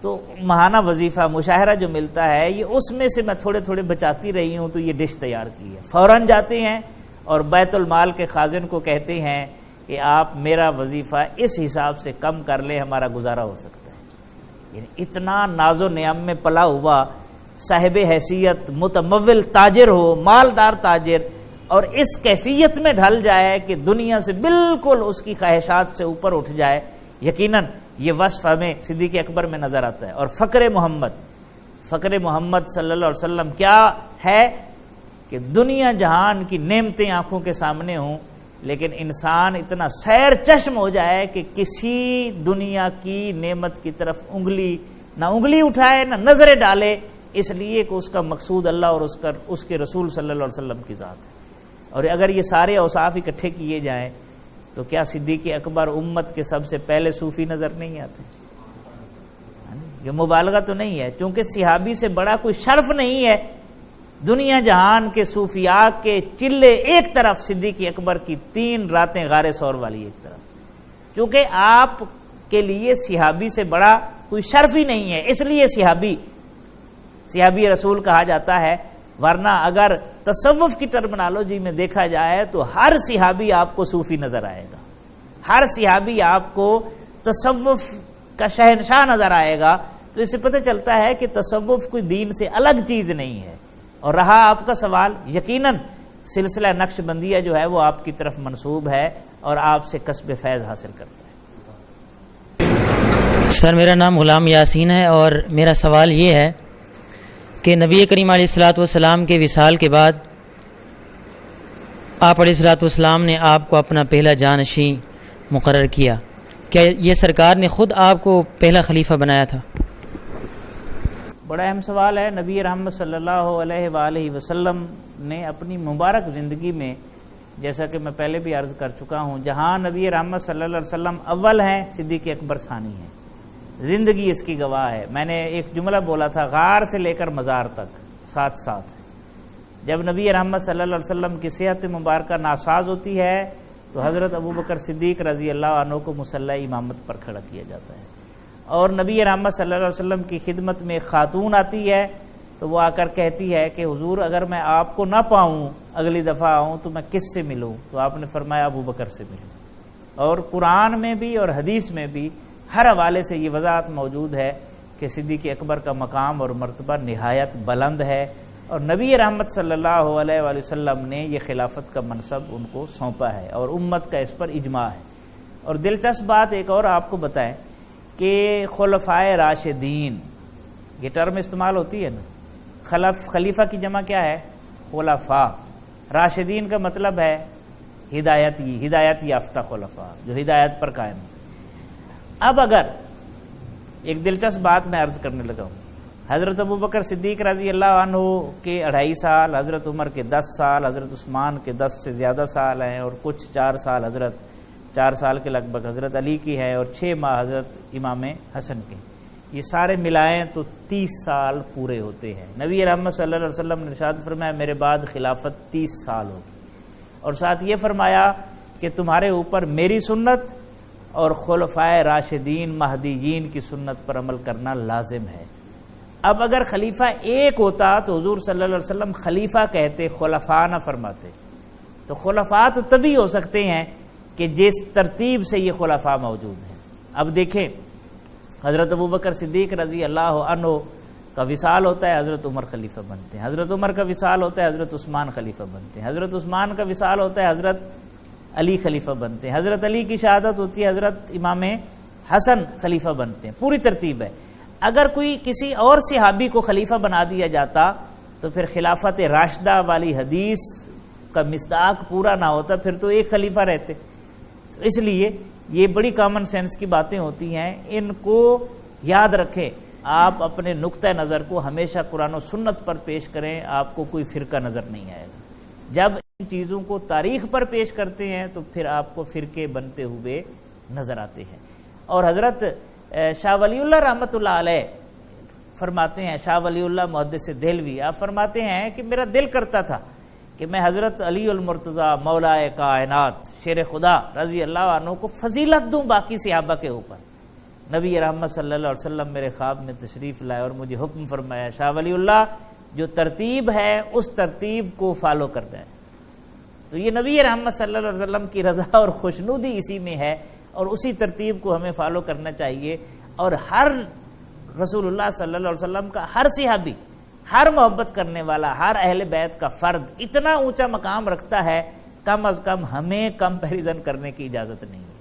تو ماہانہ وظیفہ مشاہرہ جو ملتا ہے، یہ اس میں سے میں تھوڑے تھوڑے بچاتی رہی ہوں تو یہ ڈش تیار کی ہے. فوراً جاتے ہیں اور بیت المال کے خازن کو کہتے ہیں کہ آپ میرا وظیفہ اس حساب سے کم کر لیں، ہمارا گزارا ہو سکتا ہے. یعنی اتنا ناز و نعم میں پلا ہوا صاحب حیثیت متمول تاجر ہو، مالدار تاجر، اور اس کیفیت میں ڈھل جائے کہ دنیا سے بالکل اس کی خواہشات سے اوپر اٹھ جائے. یقیناً یہ وصف ہمیں صدیق اکبر میں نظر آتا ہے. اور فقر محمد صلی اللہ علیہ وسلم کیا ہے کہ دنیا جہان کی نعمتیں آنکھوں کے سامنے ہوں، لیکن انسان اتنا سیر چشم ہو جائے کہ کسی دنیا کی نعمت کی طرف نہ انگلی اٹھائے نہ نظریں ڈالے، اس لیے کہ اس کا مقصود اللہ اور اس کے رسول صلی اللہ علیہ وسلم کی ذات ہے. اور اگر یہ سارے اوصاف اکٹھے کیے جائیں تو کیا صدیق اکبر امت کے سب سے پہلے صوفی نظر نہیں آتے؟ یہ مبالغہ تو نہیں ہے، چونکہ صحابی سے بڑا کوئی شرف نہیں ہے. دنیا جہان کے صوفیاء کے چلے ایک طرف، صدیق اکبر کی 3 راتیں غار ثور والی ایک طرف. چونکہ آپ کے لیے صحابی سے بڑا کوئی شرف ہی نہیں ہے، اس لیے صحابی رسول کہا جاتا ہے. ورنہ اگر تصوف کی ٹرمنالوجی میں دیکھا جائے تو ہر صحابی آپ کو صوفی نظر آئے گا، ہر صحابی آپ کو تصوف کا شہنشاہ نظر آئے گا. تو اس سے پتہ چلتا ہے کہ تصوف کوئی دین سے الگ چیز نہیں ہے. اور رہا آپ کا سوال، یقیناً سلسلہ نقش بندیہ جو ہے وہ آپ کی طرف منسوب ہے اور آپ سے کسب فیض حاصل کرتا ہے. سر میرا نام غلام یاسین ہے، اور میرا سوال یہ ہے کہ نبی کریم علیہ الصلوۃ والسلام کے وصال کے بعد آپ علیہ الصلوۃ والسلام نے آپ کو اپنا پہلا جانشین مقرر کیا. کیا یہ سرکار نے خود آپ کو پہلا خلیفہ بنایا تھا؟ بڑا اہم سوال ہے. نبی رحمت صلی اللہ علیہ وآلہ وسلم نے اپنی مبارک زندگی میں، جیسا کہ میں پہلے بھی عرض کر چکا ہوں، جہاں نبی رحمت صلی اللہ علیہ وسلم اول ہیں، صدیق اکبر ثانی ہیں. زندگی اس کی گواہ ہے. میں نے ایک جملہ بولا تھا، غار سے لے کر مزار تک ساتھ ساتھ ہے. جب نبی رحمت صلی اللہ علیہ وسلم کی صحت مبارکہ ناساز ہوتی ہے تو حضرت ابوبکر صدیق رضی اللہ عنہ کو مصلی امامت پر کھڑا کیا جاتا ہے، اور نبی رحمت صلی اللہ علیہ وسلم کی خدمت میں خاتون آتی ہے تو وہ آ کر کہتی ہے کہ حضور اگر میں آپ کو نہ پاؤں اگلی دفعہ آؤں تو میں کس سے ملوں؟ تو آپ نے فرمایا ابوبکر سے ملوں. اور قرآن میں بھی اور حدیث میں بھی ہر حوالے سے یہ وضاحت موجود ہے کہ صدیق اکبر کا مقام اور مرتبہ نہایت بلند ہے، اور نبی رحمت صلی اللہ علیہ وآلہ وسلم نے یہ خلافت کا منصب ان کو سونپا ہے، اور امت کا اس پر اجماع ہے. اور دلچسپ بات ایک اور آپ کو بتائیں کہ خلفائے راشدین، یہ ٹرم استعمال ہوتی ہے نا، خلیفہ کی جمع کیا ہے؟ خلفاء. راشدین کا مطلب ہے ہدایت یافتہ خلفاء، جو ہدایت پر قائم ہے. اب اگر ایک دلچسپ بات میں عرض کرنے لگا ہوں، حضرت ابوبکر صدیق رضی اللہ عنہ کے 2.5 سال، حضرت عمر کے 10 سال، حضرت عثمان کے 10 سے زیادہ سال ہیں، اور کچھ 4 سال حضرت 4 سال کے لگ بھگ حضرت علی کی ہے، اور 6 ماہ حضرت امام حسن کے. یہ سارے ملائیں تو 30 سال پورے ہوتے ہیں. نبی رحمت صلی اللہ علیہ وسلم نے ارشاد فرمایا میرے بعد خلافت 30 سال ہوگی، اور ساتھ یہ فرمایا کہ تمہارے اوپر میری سنت اور خلفائے راشدین مہدیین کی سنت پر عمل کرنا لازم ہے. اب اگر خلیفہ ایک ہوتا تو حضور صلی اللہ علیہ وسلم خلیفہ کہتے، خلفاء نہ فرماتے. تو خلفاء تو تبھی ہو سکتے ہیں کہ جس ترتیب سے یہ خلفاء موجود ہیں. اب دیکھیں، حضرت ابوبکر صدیق رضی اللہ عنہ کا وصال ہوتا ہے، حضرت عمر خلیفہ بنتے ہیں. حضرت عمر کا وصال ہوتا ہے، حضرت عثمان خلیفہ بنتے ہیں. حضرت عثمان کا وصال ہوتا ہے، حضرت علی خلیفہ بنتے ہیں. حضرت علی کی شہادت ہوتی ہے، حضرت امام حسن خلیفہ بنتے ہیں. پوری ترتیب ہے. اگر کوئی کسی اور صحابی کو خلیفہ بنا دیا جاتا تو پھر خلافت راشدہ والی حدیث کا مصداق پورا نہ ہوتا، پھر تو ایک خلیفہ رہتے. تو اس لیے یہ بڑی کامن سینس کی باتیں ہوتی ہیں، ان کو یاد رکھیں. آپ اپنے نقطہ نظر کو ہمیشہ قرآن و سنت پر پیش کریں، آپ کو کوئی فرقہ نظر نہیں آئے گا. جب ان چیزوں کو تاریخ پر پیش کرتے ہیں تو پھر آپ کو فرقے بنتے ہوئے نظر آتے ہیں. اور حضرت شاہ ولی اللہ رحمۃ اللہ علیہ فرماتے ہیں، شاہ ولی اللہ محدث دہلوی، آپ فرماتے ہیں کہ میرا دل کرتا تھا کہ میں حضرت علی المرتضیٰ مولائے کائنات شیر خدا رضی اللہ عنہ کو فضیلت دوں باقی صحابہ کے اوپر. نبی رحمت صلی اللہ علیہ وسلم میرے خواب میں تشریف لائے اور مجھے حکم فرمایا، شاہ ولی اللہ جو ترتیب ہے اس ترتیب کو فالو کرنا ہے. تو یہ نبی رحمت صلی اللہ علیہ وسلم کی رضا اور خوشنودی اسی میں ہے، اور اسی ترتیب کو ہمیں فالو کرنا چاہیے. اور ہر رسول اللہ صلی اللہ علیہ وسلم کا ہر صحابی، ہر محبت کرنے والا، ہر اہل بیت کا فرد اتنا اونچا مقام رکھتا ہے، کم از کم ہمیں کمپیریزن کرنے کی اجازت نہیں ہے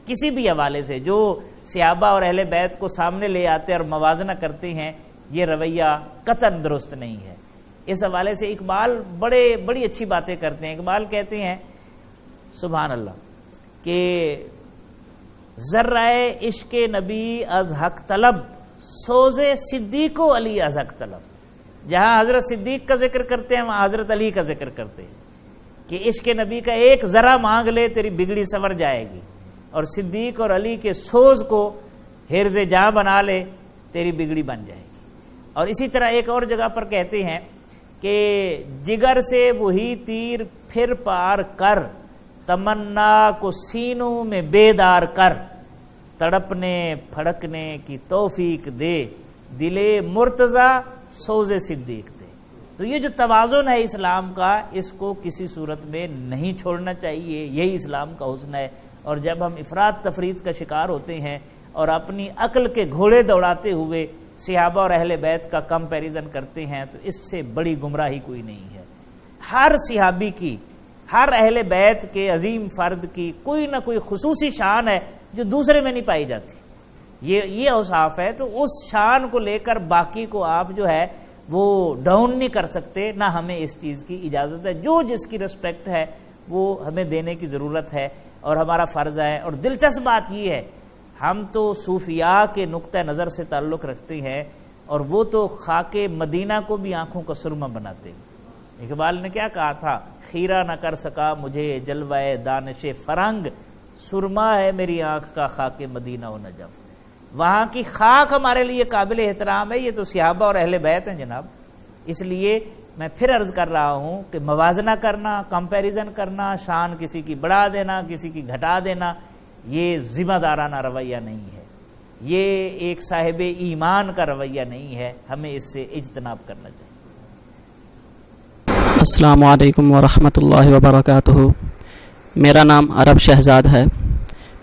کسی بھی حوالے سے. جو صحابہ اور اہل بیت کو سامنے لے آتے اور موازنہ کرتے ہیں، یہ رویہ قطعاً درست نہیں ہے. اس حوالے سے اقبال بڑی اچھی باتیں کرتے ہیں. اقبال کہتے ہیں سبحان اللہ کہ ذرہ عشق نبی از حق طلب، سوز صدیق و علی از حق طلب. جہاں حضرت صدیق کا ذکر کرتے ہیں وہاں حضرت علی کا ذکر کرتے ہیں کہ عشق نبی کا ایک ذرہ مانگ لے تیری بگڑی سنور جائے گی، اور صدیق اور علی کے سوز کو حرز جاں بنا لے تیری بگڑی بن جائے گی. اور اسی طرح ایک اور جگہ پر کہتے ہیں کہ جگر سے وہی تیر پھر پار کر، تمنا کو سینوں میں بیدار کر، تڑپنے پھڑکنے کی توفیق دے، دلے مرتضی سوز صدیق دے. تو یہ جو توازن ہے اسلام کا، اس کو کسی صورت میں نہیں چھوڑنا چاہیے. یہی اسلام کا حسن ہے. اور جب ہم افراد تفرید کا شکار ہوتے ہیں اور اپنی عقل کے گھوڑے دوڑاتے ہوئے صحابہ اور اہل بیت کا کمپیریزن کرتے ہیں تو اس سے بڑی گمراہی کوئی نہیں ہے. ہر صحابی کی، ہر اہل بیت کے عظیم فرد کی کوئی نہ کوئی خصوصی شان ہے جو دوسرے میں نہیں پائی جاتی. یہ اوصاف ہے. تو اس شان کو لے کر باقی کو آپ جو ہے وہ ڈاؤن نہیں کر سکتے، نہ ہمیں اس چیز کی اجازت ہے. جو جس کی رسپیکٹ ہے وہ ہمیں دینے کی ضرورت ہے اور ہمارا فرض ہے. اور دلچسپ بات یہ ہے، ہم تو صوفیاء کے نقطہ نظر سے تعلق رکھتے ہیں اور وہ تو خاک مدینہ کو بھی آنکھوں کا سرما بناتے ہیں. اقبال نے کیا کہا تھا، خیرہ نہ کر سکا مجھے جلوہ دانش فرنگ، سرما ہے میری آنکھ کا خاک مدینہ و نجف. وہاں کی خاک ہمارے لیے قابل احترام ہے، یہ تو صحابہ اور اہل بیت ہیں جناب. اس لیے میں پھر عرض کر رہا ہوں کہ موازنہ کرنا، کمپیریزن کرنا، شان کسی کی بڑھا دینا، کسی کی گھٹا دینا، یہ ذمہ دارانہ رویہ نہیں ہے، یہ ایک صاحب ایمان کا رویہ نہیں ہے. ہمیں اس سے اجتناب کرنا چاہیے. السلام علیکم ورحمۃ اللہ وبرکاتہ. میرا نام عرب شہزاد ہے.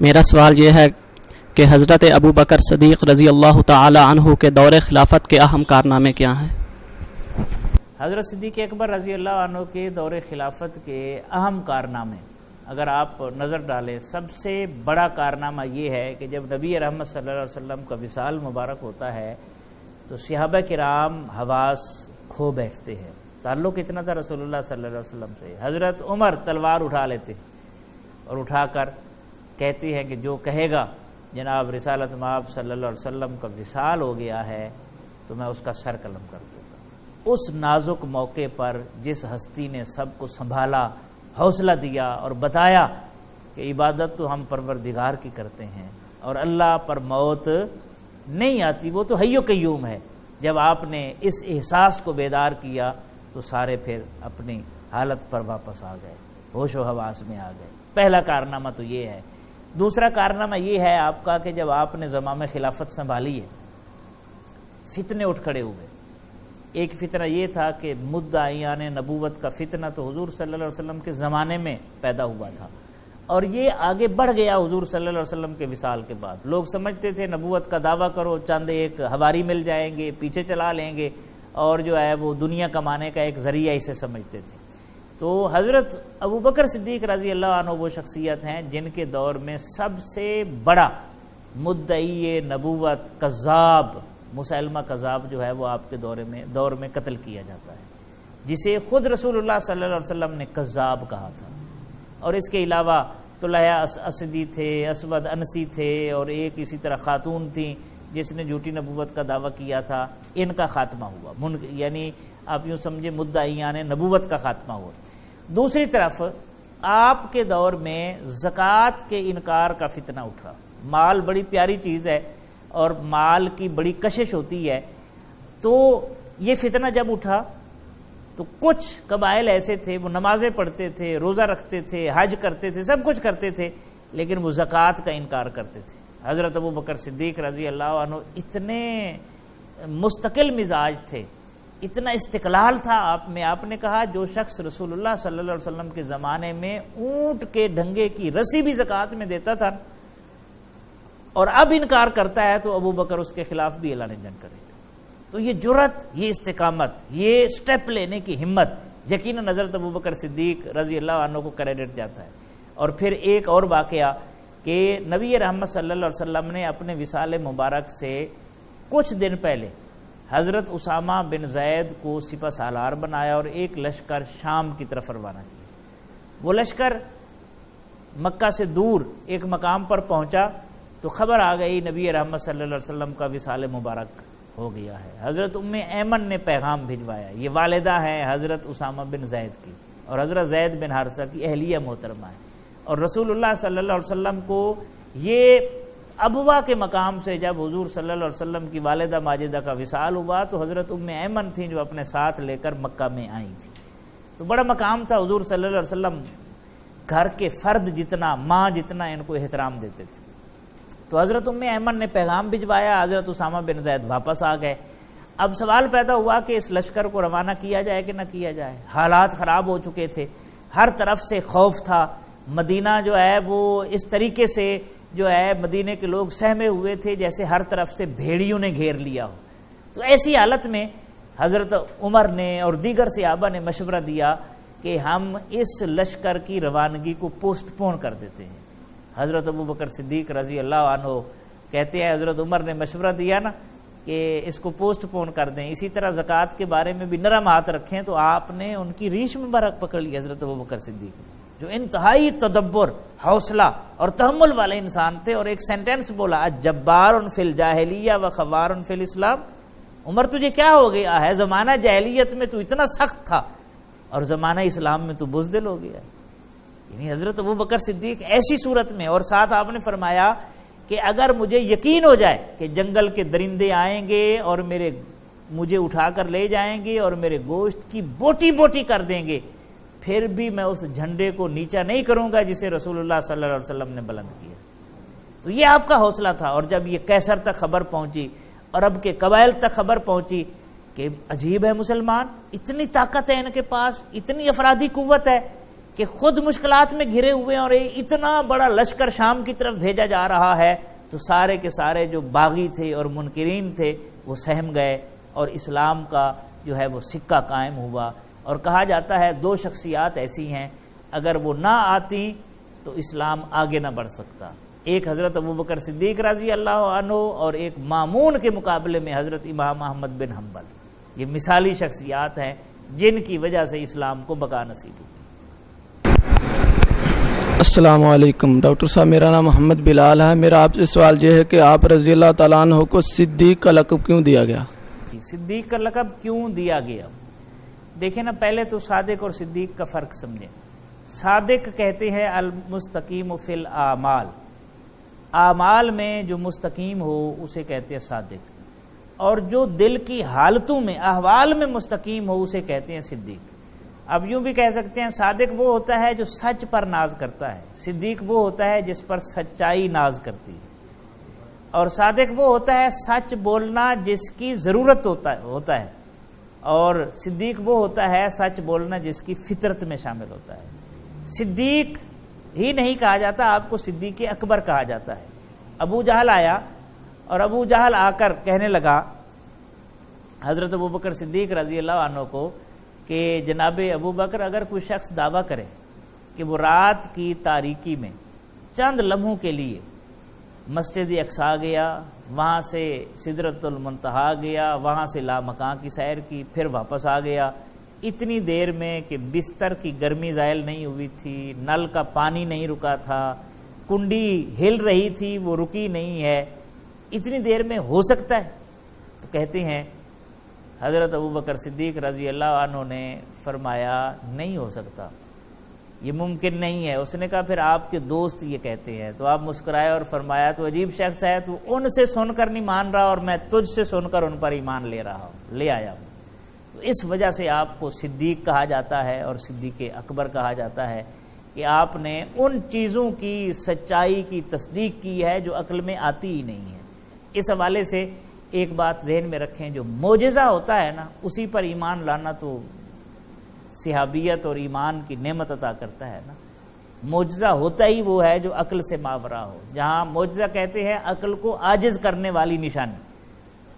میرا سوال یہ ہے کہ حضرت ابو بکر صدیق رضی اللہ تعالی عنہ کے دور خلافت کے اہم کارنامے کیا ہیں؟ حضرت صدیق اکبر رضی اللہ عنہ کے دور خلافت کے اہم کارنامے اگر آپ نظر ڈالیں، سب سے بڑا کارنامہ یہ ہے کہ جب نبی رحمت صلی اللہ علیہ وسلم کا وصال مبارک ہوتا ہے تو صحابہ کرام حواس کھو بیٹھتے ہیں. تعلق اتنا تھا رسول اللہ صلی اللہ علیہ وسلم سے، حضرت عمر تلوار اٹھا لیتے اور اٹھا کر کہتے ہیں کہ جو کہے گا جناب رسالت مآب صلی اللہ علیہ وسلم کا وصال ہو گیا ہے تو میں اس کا سر قلم کر دوں گا. اس نازک موقع پر جس ہستی نے سب کو سنبھالا، حوصلہ دیا اور بتایا کہ عبادت تو ہم پروردگار کی کرتے ہیں اور اللہ پر موت نہیں آتی، وہ تو حی و قیوم ہے. جب آپ نے اس احساس کو بیدار کیا تو سارے پھر اپنی حالت پر واپس آ گئے، ہوش و حواس میں آ گئے. پہلا کارنامہ تو یہ ہے. دوسرا کارنامہ یہ ہے آپ کا کہ جب آپ نے زمام خلافت سنبھالی ہے، فتنے اٹھ کھڑے ہوئے. ایک فتنہ یہ تھا کہ مدعیان نبوت کا فتنہ تو حضور صلی اللہ علیہ وسلم کے زمانے میں پیدا ہوا تھا اور یہ آگے بڑھ گیا حضور صلی اللہ علیہ وسلم کے وصال کے بعد. لوگ سمجھتے تھے نبوت کا دعویٰ کرو، چند ایک ہواری مل جائیں گے، پیچھے چلا لیں گے اور جو ہے وہ دنیا کمانے کا ایک ذریعہ اسے سمجھتے تھے. تو حضرت ابو بکر صدیق رضی اللہ عنہ وہ شخصیت ہیں جن کے دور میں سب سے بڑا مدعی نبوت کذاب مسلمہ کذاب جو ہے وہ آپ کے دور میں قتل کیا جاتا ہے، جسے خود رسول اللہ صلی اللہ علیہ وسلم نے کذاب کہا تھا. اور اس کے علاوہ طلحہ اسدی تھے، اسود انسی تھے اور ایک اسی طرح خاتون تھیں جس نے جھوٹی نبوت کا دعویٰ کیا تھا. ان کا خاتمہ ہوا، یعنی آپ یوں سمجھے مدعیان نبوت کا خاتمہ ہوا. دوسری طرف آپ کے دور میں زکوٰۃ کے انکار کا فتنہ اٹھا. مال بڑی پیاری چیز ہے اور مال کی بڑی کشش ہوتی ہے. تو یہ فتنہ جب اٹھا تو کچھ قبائل ایسے تھے وہ نمازیں پڑھتے تھے، روزہ رکھتے تھے، حج کرتے تھے، سب کچھ کرتے تھے، لیکن وہ زکوٰۃ کا انکار کرتے تھے. حضرت ابو بکر صدیق رضی اللہ عنہ اتنے مستقل مزاج تھے، اتنا استقلال تھا آپ میں. آپ نے کہا جو شخص رسول اللہ صلی اللہ علیہ وسلم کے زمانے میں اونٹ کے ڈھنگے کی رسی بھی زکوٰۃ میں دیتا تھا اور اب انکار کرتا ہے تو ابو بکر اس کے خلاف بھی اعلان جنگ کرے گا. تو یہ جرأت، یہ استقامت، یہ سٹیپ لینے کی ہمت یقیناً حضرت ابو بکر صدیق رضی اللہ عنہ کو کریڈٹ جاتا ہے. اور پھر ایک اور واقعہ کہ نبی رحمت صلی اللہ علیہ وسلم نے اپنے وصال مبارک سے کچھ دن پہلے حضرت اسامہ بن زید کو سپہ سالار بنایا اور ایک لشکر شام کی طرف روانہ کیا. وہ لشکر مکہ سے دور ایک مقام پر پہنچا تو خبر آ گئی نبی رحمت صلی اللہ علیہ وسلم کا وصال مبارک ہو گیا ہے. حضرت ام ایمن نے پیغام بھجوایا. یہ والدہ ہیں حضرت اسامہ بن زید کی اور حضرت زید بن حارثہ کی اہلیہ محترمہ ہے. اور رسول اللہ صلی اللہ علیہ وسلم کو یہ ابوا کے مقام سے جب حضور صلی اللہ علیہ وسلم کی والدہ ماجدہ کا وصال ہوا تو حضرت ام ایمن تھیں جو اپنے ساتھ لے کر مکہ میں آئی تھی. تو بڑا مقام تھا. حضور صلی اللہ علیہ وسلم گھر کے فرد جتنا، ماں جتنا ان کو احترام دیتے تھے. تو حضرت ام ایمن نے پیغام بھجوایا، حضرت اسامہ بن زید واپس آ گئے. اب سوال پیدا ہوا کہ اس لشکر کو روانہ کیا جائے کہ نہ کیا جائے. حالات خراب ہو چکے تھے، ہر طرف سے خوف تھا. مدینہ جو ہے وہ اس طریقے سے جو ہے مدینے کے لوگ سہمے ہوئے تھے جیسے ہر طرف سے بھیڑیوں نے گھیر لیا ہو. تو ایسی حالت میں حضرت عمر نے اور دیگر صحابہ نے مشورہ دیا کہ ہم اس لشکر کی روانگی کو پوسٹ پون کر دیتے ہیں. حضرت ابو بکر صدیق رضی اللہ عنہ کہتے ہیں حضرت عمر نے مشورہ دیا نا کہ اس کو پوسٹ پون کر دیں. اسی طرح زکوٰۃ کے بارے میں بھی نرم ہاتھ رکھیں, تو آپ نے ان کی ریش مبارک پکڑ لی حضرت ابوبکر صدیق نے, جو انتہائی تدبر, حوصلہ اور تحمل والے انسان تھے. اور ایک سینٹینس بولا, جبار فی الجاہلیہ و خوار فی الاسلام. عمر تجھے کیا ہو گیا ہے, زمانہ جاہلیت میں تو اتنا سخت تھا اور زمانہ اسلام میں تو بزدل ہو گیا. یعنی حضرت ابوبکر صدیق ایسی صورت میں, اور ساتھ آپ نے فرمایا کہ اگر مجھے یقین ہو جائے کہ جنگل کے درندے آئیں گے اور مجھے اٹھا کر لے جائیں گے اور میرے گوشت کی بوٹی بوٹی کر دیں گے, پھر بھی میں اس جھنڈے کو نیچا نہیں کروں گا جسے رسول اللہ صلی اللہ علیہ وسلم نے بلند کیا. تو یہ آپ کا حوصلہ تھا. اور جب یہ کیسر تک خبر پہنچی, عرب کے قبائل تک خبر پہنچی کہ عجیب ہے مسلمان, اتنی طاقت ہے ان کے پاس, اتنی افرادی قوت ہے کہ خود مشکلات میں گھرے ہوئے اور اتنا بڑا لشکر شام کی طرف بھیجا جا رہا ہے, تو سارے کے سارے جو باغی تھے اور منکرین تھے وہ سہم گئے اور اسلام کا جو ہے وہ سکہ قائم ہوا. اور کہا جاتا ہے 2 شخصیات ایسی ہیں اگر وہ نہ آتی تو اسلام آگے نہ بڑھ سکتا, ایک حضرت ابوبکر صدیق رضی اللہ عنہ اور ایک مامون کے مقابلے میں حضرت امام احمد بن حنبل. یہ مثالی شخصیات ہیں جن کی وجہ سے اسلام کو بقا نصیب ہوئی. السلام علیکم ڈاکٹر صاحب, میرا نام محمد بلال ہے. میرا آپ سے سوال یہ ہے کہ آپ رضی اللہ تعالیٰ عنہ کو صدیق کا لقب کیوں دیا گیا؟ صدیق کا لقب کیوں دیا گیا؟ دیکھیں نا, پہلے تو صادق اور صدیق کا فرق سمجھیں. صادق کہتے ہیں المستقیم فی الاعمال, اعمال میں جو مستقیم ہو اسے کہتے ہیں صادق, اور جو دل کی حالتوں میں احوال میں مستقیم ہو اسے کہتے ہیں صدیق. اب یوں بھی کہہ سکتے ہیں صادق وہ ہوتا ہے جو سچ پر ناز کرتا ہے, صدیق وہ ہوتا ہے جس پر سچائی ناز کرتی ہے, اور صادق وہ ہوتا ہے سچ بولنا جس کی ضرورت ہوتا ہے, اور صدیق وہ ہوتا ہے سچ بولنا جس کی فطرت میں شامل ہوتا ہے. صدیق ہی نہیں کہا جاتا, آپ کو صدیق اکبر کہا جاتا ہے. ابو جہل آیا اور ابو جہل آ کر کہنے لگا حضرت ابوبکر صدیق رضی اللہ عنہ کو کہ جناب ابو بکر, اگر کوئی شخص دعویٰ کرے کہ وہ رات کی تاریکی میں چند لمحوں کے لیے مسجد اقصیٰ گیا, وہاں سے سدرۃ المنتہا گیا, وہاں سے لامکاں کی سیر کی, پھر واپس آ گیا, اتنی دیر میں کہ بستر کی گرمی زائل نہیں ہوئی تھی, نل کا پانی نہیں رکا تھا, کنڈی ہل رہی تھی وہ رکی نہیں ہے, اتنی دیر میں ہو سکتا ہے؟ تو کہتے ہیں حضرت ابوبکر صدیق رضی اللہ عنہ نے فرمایا نہیں ہو سکتا, یہ ممکن نہیں ہے. اس نے کہا پھر آپ کے دوست یہ کہتے ہیں. تو آپ مسکرائے اور فرمایا تو عجیب شخص ہے, تو ان سے سن کر نہیں مان رہا اور میں تجھ سے سن کر ان پر ایمان لے آیا ہوں. تو اس وجہ سے آپ کو صدیق کہا جاتا ہے اور صدیق اکبر کہا جاتا ہے کہ آپ نے ان چیزوں کی سچائی کی تصدیق کی ہے جو عقل میں آتی ہی نہیں ہے. اس حوالے سے ایک بات ذہن میں رکھیں, جو معجزہ ہوتا ہے نا اسی پر ایمان لانا تو صحابیت اور ایمان کی نعمت عطا کرتا ہے نا. معجزہ ہوتا ہی وہ ہے جو عقل سے ماورا ہو. جہاں معجزہ کہتے ہیں عقل کو عاجز کرنے والی نشانی,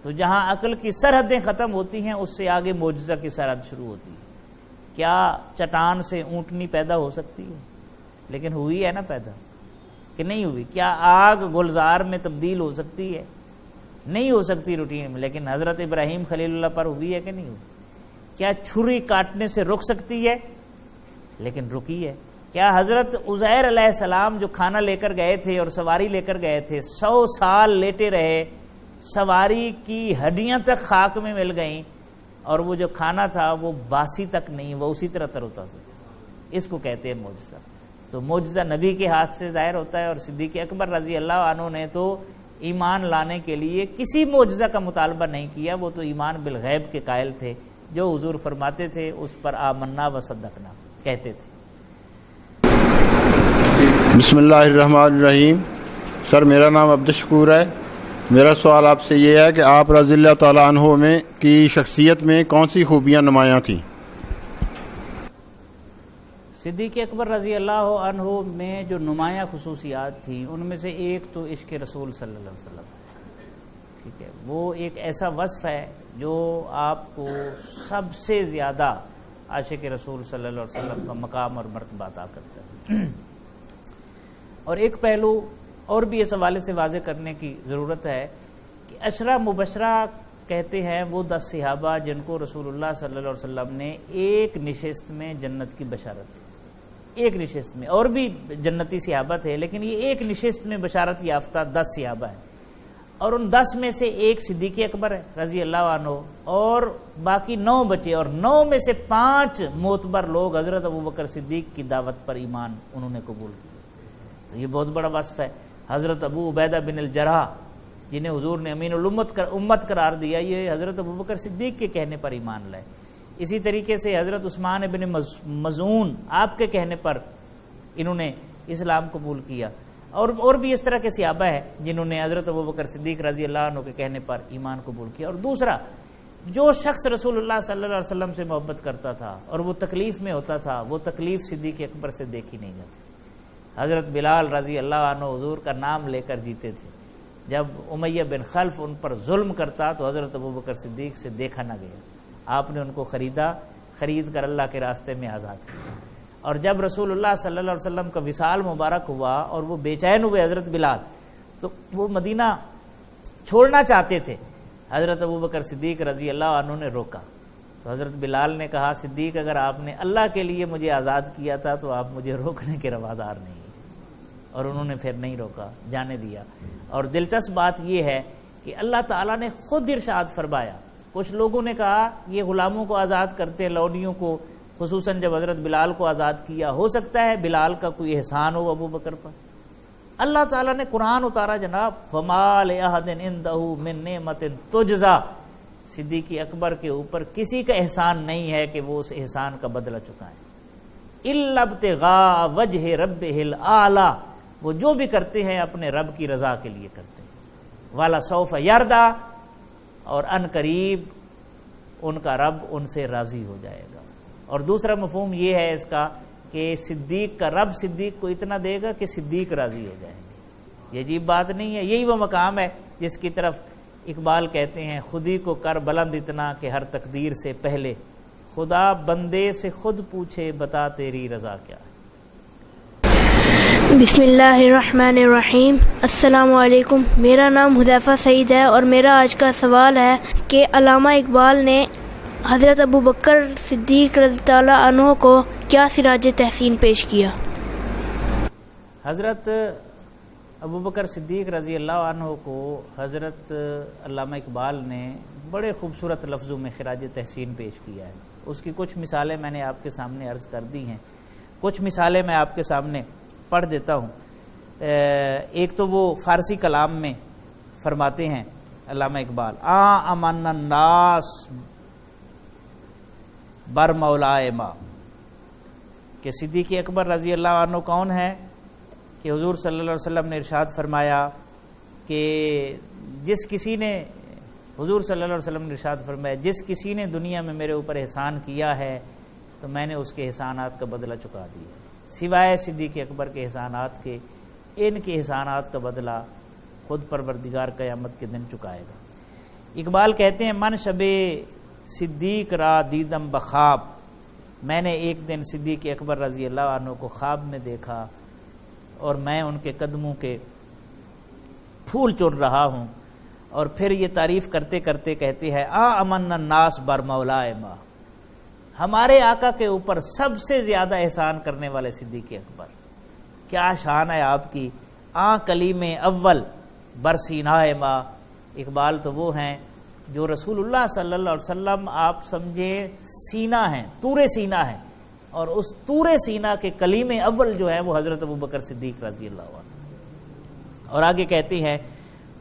تو جہاں عقل کی سرحدیں ختم ہوتی ہیں اس سے آگے معجزہ کی سرحد شروع ہوتی ہے. کیا چٹان سے اونٹنی پیدا ہو سکتی ہے؟ لیکن ہوئی ہے نا پیدا, کہ نہیں ہوئی؟ کیا آگ گلزار میں تبدیل ہو سکتی ہے؟ نہیں ہو سکتی روٹین میں, لیکن حضرت ابراہیم خلیل اللہ پر ہوئی ہے کہ نہیں ہوئی؟ کیا چھری کاٹنے سے رک سکتی ہے؟ لیکن رکی ہے. کیا حضرت عزیر علیہ السلام جو کھانا لے کر گئے تھے اور سواری لے کر گئے تھے 100 سال لیٹے رہے, سواری کی ہڈیاں تک خاک میں مل گئیں اور وہ جو کھانا تھا وہ باسی تک نہیں, وہ اسی طرح تروتازہ تھا. اس کو کہتے ہیں معجزہ. تو معجزہ نبی کے ہاتھ سے ظاہر ہوتا ہے. اور صدیق اکبر رضی اللہ عنہ نے تو ایمان لانے کے لیے کسی معجزہ کا مطالبہ نہیں کیا, وہ تو ایمان بالغیب کے قائل تھے. جو حضور فرماتے تھے اس پر آمنا و صدقنا کہتے تھے. بسم اللہ الرحمن الرحیم. سر میرا نام عبدالشکور ہے. میرا سوال آپ سے یہ ہے کہ آپ رضی اللہ تعالیٰ عنہ میں کی شخصیت میں کون سی خوبیاں نمایاں تھیں؟ صدیق اکبر رضی اللہ عنہ میں جو نمایاں خصوصیات تھیں ان میں سے ایک تو عشق رسول صلی اللہ علیہ وسلم. ٹھیک ہے, وہ ایک ایسا وصف ہے جو آپ کو سب سے زیادہ عاشق رسول صلی اللہ علیہ وسلم کا مقام اور مرتبہ عطا کرتا ہے. اور ایک پہلو اور بھی اس حوالے سے واضح کرنے کی ضرورت ہے کہ اشرا مبشرہ کہتے ہیں وہ 10 صحابہ جن کو رسول اللہ صلی اللہ علیہ وسلم نے ایک نشست میں جنت کی بشارت دی، ایک نشست میں، اور بھی جنتی صحابہ تھے لیکن یہ ایک نشست میں بشارت یافتہ 10 صحابہ ہیں، اور ان 10 میں سے ایک صدیق اکبر ہے رضی اللہ عنہ، اور باقی 9 بچے، اور 9 میں سے 5 معتبر لوگ حضرت ابوبکر صدیق کی دعوت پر ایمان انہوں نے قبول کیا۔ تو یہ بہت بڑا وصف ہے۔ حضرت ابو عبیدہ بن الجراح جنہیں حضور نے امین الامت قرار دیا، یہ حضرت ابوبکر صدیق کے کہنے پر ایمان لائے۔ اسی طریقے سے حضرت عثمان بن مظعون آپ کے کہنے پر انہوں نے اسلام قبول کیا، اور بھی اس طرح کے صحابہ ہیں جنہوں نے حضرت ابوبکر صدیق رضی اللہ عنہ کے کہنے پر ایمان قبول کیا۔ اور دوسرا، جو شخص رسول اللہ صلی اللہ علیہ وسلم سے محبت کرتا تھا اور وہ تکلیف میں ہوتا تھا، وہ تکلیف صدیق اکبر سے دیکھی نہیں جاتی تھی۔ حضرت بلال رضی اللہ عنہ حضور کا نام لے کر جیتے تھے، جب امیہ بن خلف ان پر ظلم کرتا تو حضرت ابوبکر صدیق سے دیکھا نہ گیا، آپ نے ان کو خرید کر اللہ کے راستے میں آزاد کیا۔ اور جب رسول اللہ صلی اللہ علیہ وسلم کا وصال مبارک ہوا اور وہ بے چین ہوئے حضرت بلال، تو وہ مدینہ چھوڑنا چاہتے تھے، حضرت ابوبکر صدیق رضی اللہ عنہ نے روکا۔ تو حضرت بلال نے کہا، صدیق اگر آپ نے اللہ کے لیے مجھے آزاد کیا تھا تو آپ مجھے روکنے کے روادار نہیں ہیں، اور انہوں نے پھر نہیں روکا، جانے دیا۔ اور دلچسپ بات یہ ہے کہ اللہ تعالیٰ نے خود ارشاد فرمایا، کچھ لوگوں نے کہا یہ غلاموں کو آزاد کرتے، لونیوں کو، خصوصاً جب حضرت بلال کو آزاد کیا، ہو سکتا ہے بلال کا کوئی احسان ہو ابو بکر پر۔ اللہ تعالیٰ نے قرآن اتارا جناب، وَمَا لِأَحَدٍ عِندَهُ مِن نِعْمَةٍ تُجْزَىٰ، صدیق اکبر کے اوپر کسی کا احسان نہیں ہے کہ وہ اس احسان کا بدلہ چکائیں، إِلَّا ابْتِغَاءَ وَجْهِ رَبِّهِ الْأَعْلَىٰ، وہ جو بھی کرتے ہیں اپنے رب کی رضا کے لیے کرتے ہیں، وَلَسَوْفَ يَرْضَىٰ، اور ان قریب ان کا رب ان سے راضی ہو جائے گا۔ اور دوسرا مفہوم یہ ہے اس کا کہ صدیق کا رب صدیق کو اتنا دے گا کہ صدیق راضی ہو جائیں گے۔ یہ عجیب بات نہیں ہے، یہی وہ مقام ہے جس کی طرف اقبال کہتے ہیں، خودی کو کر بلند اتنا کہ ہر تقدیر سے پہلے خدا بندے سے خود پوچھے بتا تیری رضا کیا ہے۔ بسم اللہ الرحمن الرحیم۔ السلام علیکم، میرا نام حذیفہ سعید ہے اور میرا آج کا سوال ہے کہ علامہ اقبال نے حضرت ابو بکر صدیق رضی اللہ عنہ کو کیا سراج تحسین پیش کیا؟ حضرت ابو بکر صدیق رضی اللہ عنہ کو حضرت علامہ اقبال نے بڑے خوبصورت لفظوں میں خراج تحسین پیش کیا ہے۔ اس کی کچھ مثالیں میں نے آپ کے سامنے عرض کر دی ہیں، کچھ مثالیں میں آپ کے سامنے پڑھ دیتا ہوں۔ ایک تو وہ فارسی کلام میں فرماتے ہیں علامہ اقبال، امن الناس بر مولائے ما، کہ صدیق اکبر رضی اللہ عنہ کون ہے؟ کہ حضور صلی اللہ علیہ وسلم نے ارشاد فرمایا کہ جس کسی نے، حضور صلی اللہ علیہ وسلم نے ارشاد فرمایا، جس کسی نے دنیا میں میرے اوپر احسان کیا ہے تو میں نے اس کے احسانات کا بدلہ چکا دیا، سوائے صدیق اکبر کے احسانات کے، ان کے احسانات کا بدلہ خود پروردگار قیامت کے دن چکائے گا۔ اقبال کہتے ہیں، من شب صدیق را دیدم بخواب، میں نے ایک دن صدیق اکبر رضی اللہ عنہ کو خواب میں دیکھا اور میں ان کے قدموں کے پھول چن رہا ہوں۔ اور پھر یہ تعریف کرتے کرتے کہتے ہیں، امن الناس بر مولائے ما، ہمارے آقا کے اوپر سب سے زیادہ احسان کرنے والے صدیق اکبر، کیا شان ہے آپ کی، کلیم اول بر سینائے ما۔ اقبال تو وہ ہیں جو رسول اللہ صلی اللہ علیہ وسلم آپ سمجھیں سینہ ہیں، طور سینہ ہیں، اور اس طور سینہ کے کلیم اول جو ہے وہ حضرت ابو بکر صدیق رضی اللہ عنہ۔ اور آگے کہتے ہیں،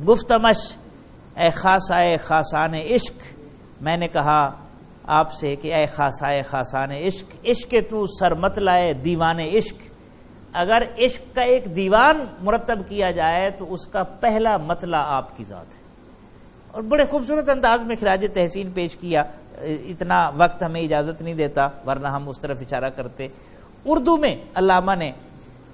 گفتمش اے خاصائے خاصان عشق، میں نے کہا آپ سے کہ اے خاصائے خاصان عشق، عشق تو سر مطلع دیوان عشق، اگر عشق کا ایک دیوان مرتب کیا جائے تو اس کا پہلا مطلع آپ کی ذات ہے۔ اور بڑے خوبصورت انداز میں خراج تحسین پیش کیا، اتنا وقت ہمیں اجازت نہیں دیتا ورنہ ہم اس طرف اشارہ کرتے۔ اردو میں علامہ نے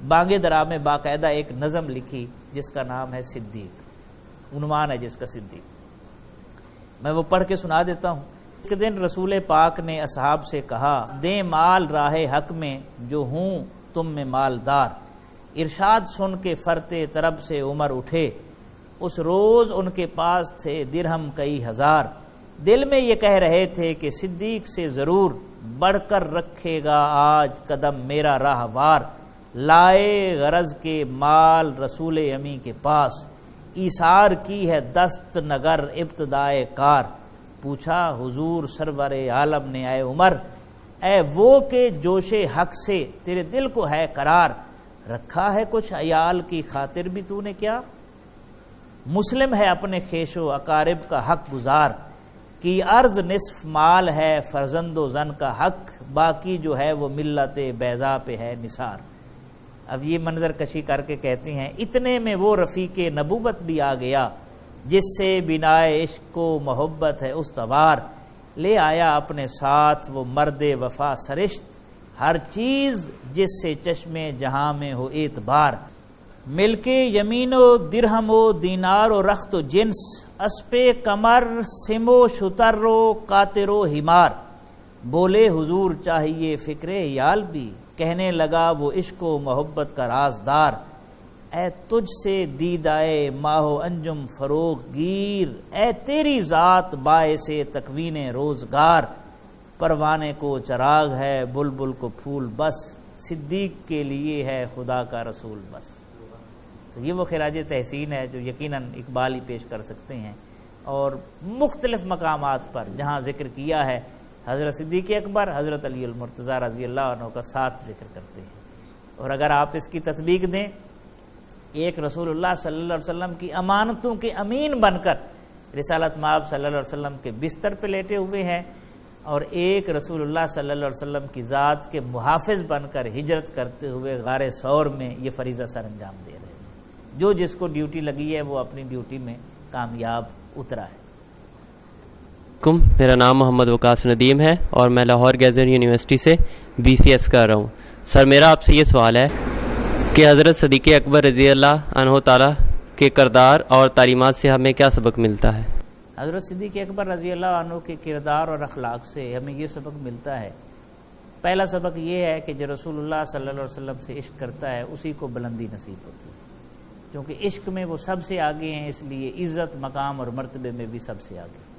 بانگ درا میں باقاعدہ ایک نظم لکھی جس کا نام ہے صدیق، عنوان ہے جس کا صدیق، میں وہ پڑھ کے سنا دیتا ہوں۔ ایک دن رسول پاک نے اصحاب سے کہا، دیں مال راہ حق میں جو ہوں تم میں مالدار، ارشاد سن کے فرتے طرب سے عمر اٹھے، اس روز ان کے پاس تھے درہم کئی ہزار، دل میں یہ کہہ رہے تھے کہ صدیق سے ضرور بڑھ کر رکھے گا آج قدم میرا راہوار، لائے غرض کے مال رسول امی کے پاس، ایثار کی ہے دست نگر ابتدائے کار، پوچھا حضور سرور عالم نے اے عمر، اے وہ کہ جوش حق سے تیرے دل کو ہے قرار، رکھا ہے کچھ عیال کی خاطر بھی تو نے کیا؟ مسلم ہے اپنے خیش و اقارب کا حق گزار، کی عرض نصف مال ہے فرزند و زن کا حق، باقی جو ہے وہ ملت بیضا پہ ہے نثار۔ اب یہ منظر کشی کر کے کہتے ہیں اتنے میں وہ رفیق نبوت بھی آ گیا، جس سے بنائے عشق و محبت ہے استوار، لے آیا اپنے ساتھ وہ مرد وفا سرشت، ہر چیز جس سے چشمے جہاں میں ہو اعتبار، مل کے یمین و درہم و دینار و رخت و جنس، اسپِ کمر سم و شتر و قاطر و ہمار، بولے حضور چاہیے فکر یال بھی، کہنے لگا وہ عشق و محبت کا رازدار، اے تجھ سے دیدائے ماہ و انجم فروغ گیر، اے تیری ذات باعث تکوین روزگار، پروانے کو چراغ ہے بلبل کو پھول بس، صدیق کے لیے ہے خدا کا رسول بس۔ تو یہ وہ خراج تحسین ہے جو یقیناً اقبال ہی پیش کر سکتے ہیں، اور مختلف مقامات پر جہاں ذکر کیا ہے حضرت صدیق اکبر حضرت علی المرتضیٰ رضی اللہ عنہ کا ساتھ ذکر کرتے ہیں۔ اور اگر آپ اس کی تطبیق دیں، ایک رسول اللہ صلی اللہ علیہ وسلم کی امانتوں کے امین بن کر رسالت مآب صلی اللہ علیہ وسلم کے بستر پہ لیٹے ہوئے ہیں، اور ایک رسول اللہ صلی اللہ علیہ وسلم کی ذات کے محافظ بن کر ہجرت کرتے ہوئے غار ثور میں یہ فریضہ سر انجام دے رہے ہیں۔ جو جس کو ڈیوٹی لگی ہے وہ اپنی ڈیوٹی میں کامیاب اترا ہے۔ میرا نام محمد وقاص ندیم ہے اور میں لاہور گیزر یونیورسٹی سے BCS کر رہا ہوں۔ سر میرا آپ سے یہ سوال ہے کہ حضرت صدیق اکبر رضی اللہ عنہ تعالیٰ کے کردار اور تعلیمات سے ہمیں کیا سبق ملتا ہے؟ حضرت صدیق اکبر رضی اللہ عنہ کے کردار اور اخلاق سے ہمیں یہ سبق ملتا ہے، پہلا سبق یہ ہے کہ جو رسول اللہ صلی اللہ علیہ وسلم سے عشق کرتا ہے اسی کو بلندی نصیب ہوتی ہے، کیونکہ عشق میں وہ سب سے آگے ہیں، اس لیے عزت مقام اور مرتبے میں بھی سب سے آگے۔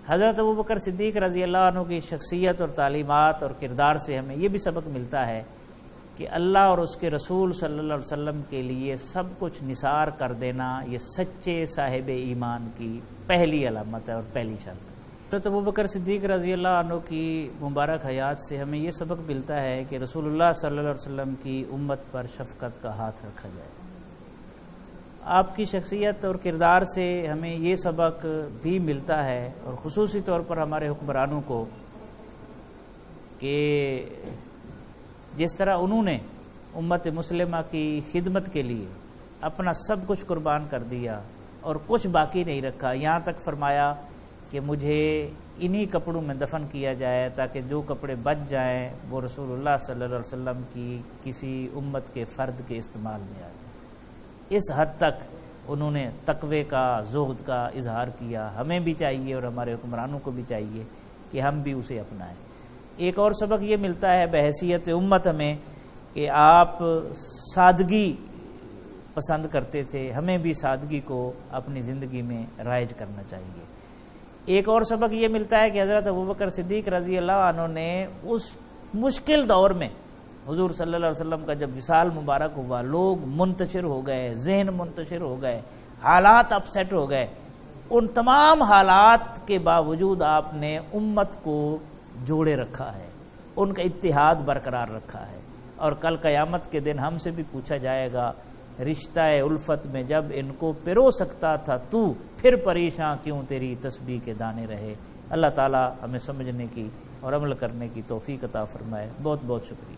حضرت ابوبکر صدیق رضی اللہ عنہ کی شخصیت اور تعلیمات اور کردار سے ہمیں یہ بھی سبق ملتا ہے کہ اللہ اور اس کے رسول صلی اللہ علیہ وسلم کے لیے سب کچھ نثار کر دینا یہ سچے صاحب ایمان کی پہلی علامت ہے اور پہلی شرط ہے۔ حضرت ابوبکر صدیق رضی اللہ عنہ کی مبارک حیات سے ہمیں یہ سبق ملتا ہے کہ رسول اللہ صلی اللہ علیہ وسلم کی امت پر شفقت کا ہاتھ رکھا جائے۔ آپ کی شخصیت اور کردار سے ہمیں یہ سبق بھی ملتا ہے، اور خصوصی طور پر ہمارے حکمرانوں کو، کہ جس طرح انہوں نے امت مسلمہ کی خدمت کے لیے اپنا سب کچھ قربان کر دیا اور کچھ باقی نہیں رکھا، یہاں تک فرمایا کہ مجھے انہی کپڑوں میں دفن کیا جائے تاکہ جو کپڑے بچ جائیں وہ رسول اللہ صلی اللہ علیہ وسلم کی کسی امت کے فرد کے استعمال میں آئے۔ اس حد تک انہوں نے تقوی کا، زہد کا اظہار کیا۔ ہمیں بھی چاہیے اور ہمارے حکمرانوں کو بھی چاہیے کہ ہم بھی اسے اپنائیں۔ ایک اور سبق یہ ملتا ہے بحیثیت امت ہمیں کہ آپ سادگی پسند کرتے تھے، ہمیں بھی سادگی کو اپنی زندگی میں رائج کرنا چاہیے۔ ایک اور سبق یہ ملتا ہے کہ حضرت ابوبکر صدیق رضی اللہ عنہ نے اس مشکل دور میں حضور صلی اللہ علیہ وسلم کا جب وصال مبارک ہوا، لوگ منتشر ہو گئے، ذہن منتشر ہو گئے، حالات اپ سیٹ ہو گئے، ان تمام حالات کے باوجود آپ نے امت کو جوڑے رکھا ہے، ان کا اتحاد برقرار رکھا ہے۔ اور کل قیامت کے دن ہم سے بھی پوچھا جائے گا، رشتہ الفت میں جب ان کو پرو سکتا تھا تو پھر پریشاں کیوں تیری تسبیح کے دانے رہے۔ اللہ تعالی ہمیں سمجھنے کی اور عمل کرنے کی توفیق عطا فرمائے۔ بہت بہت شکریہ۔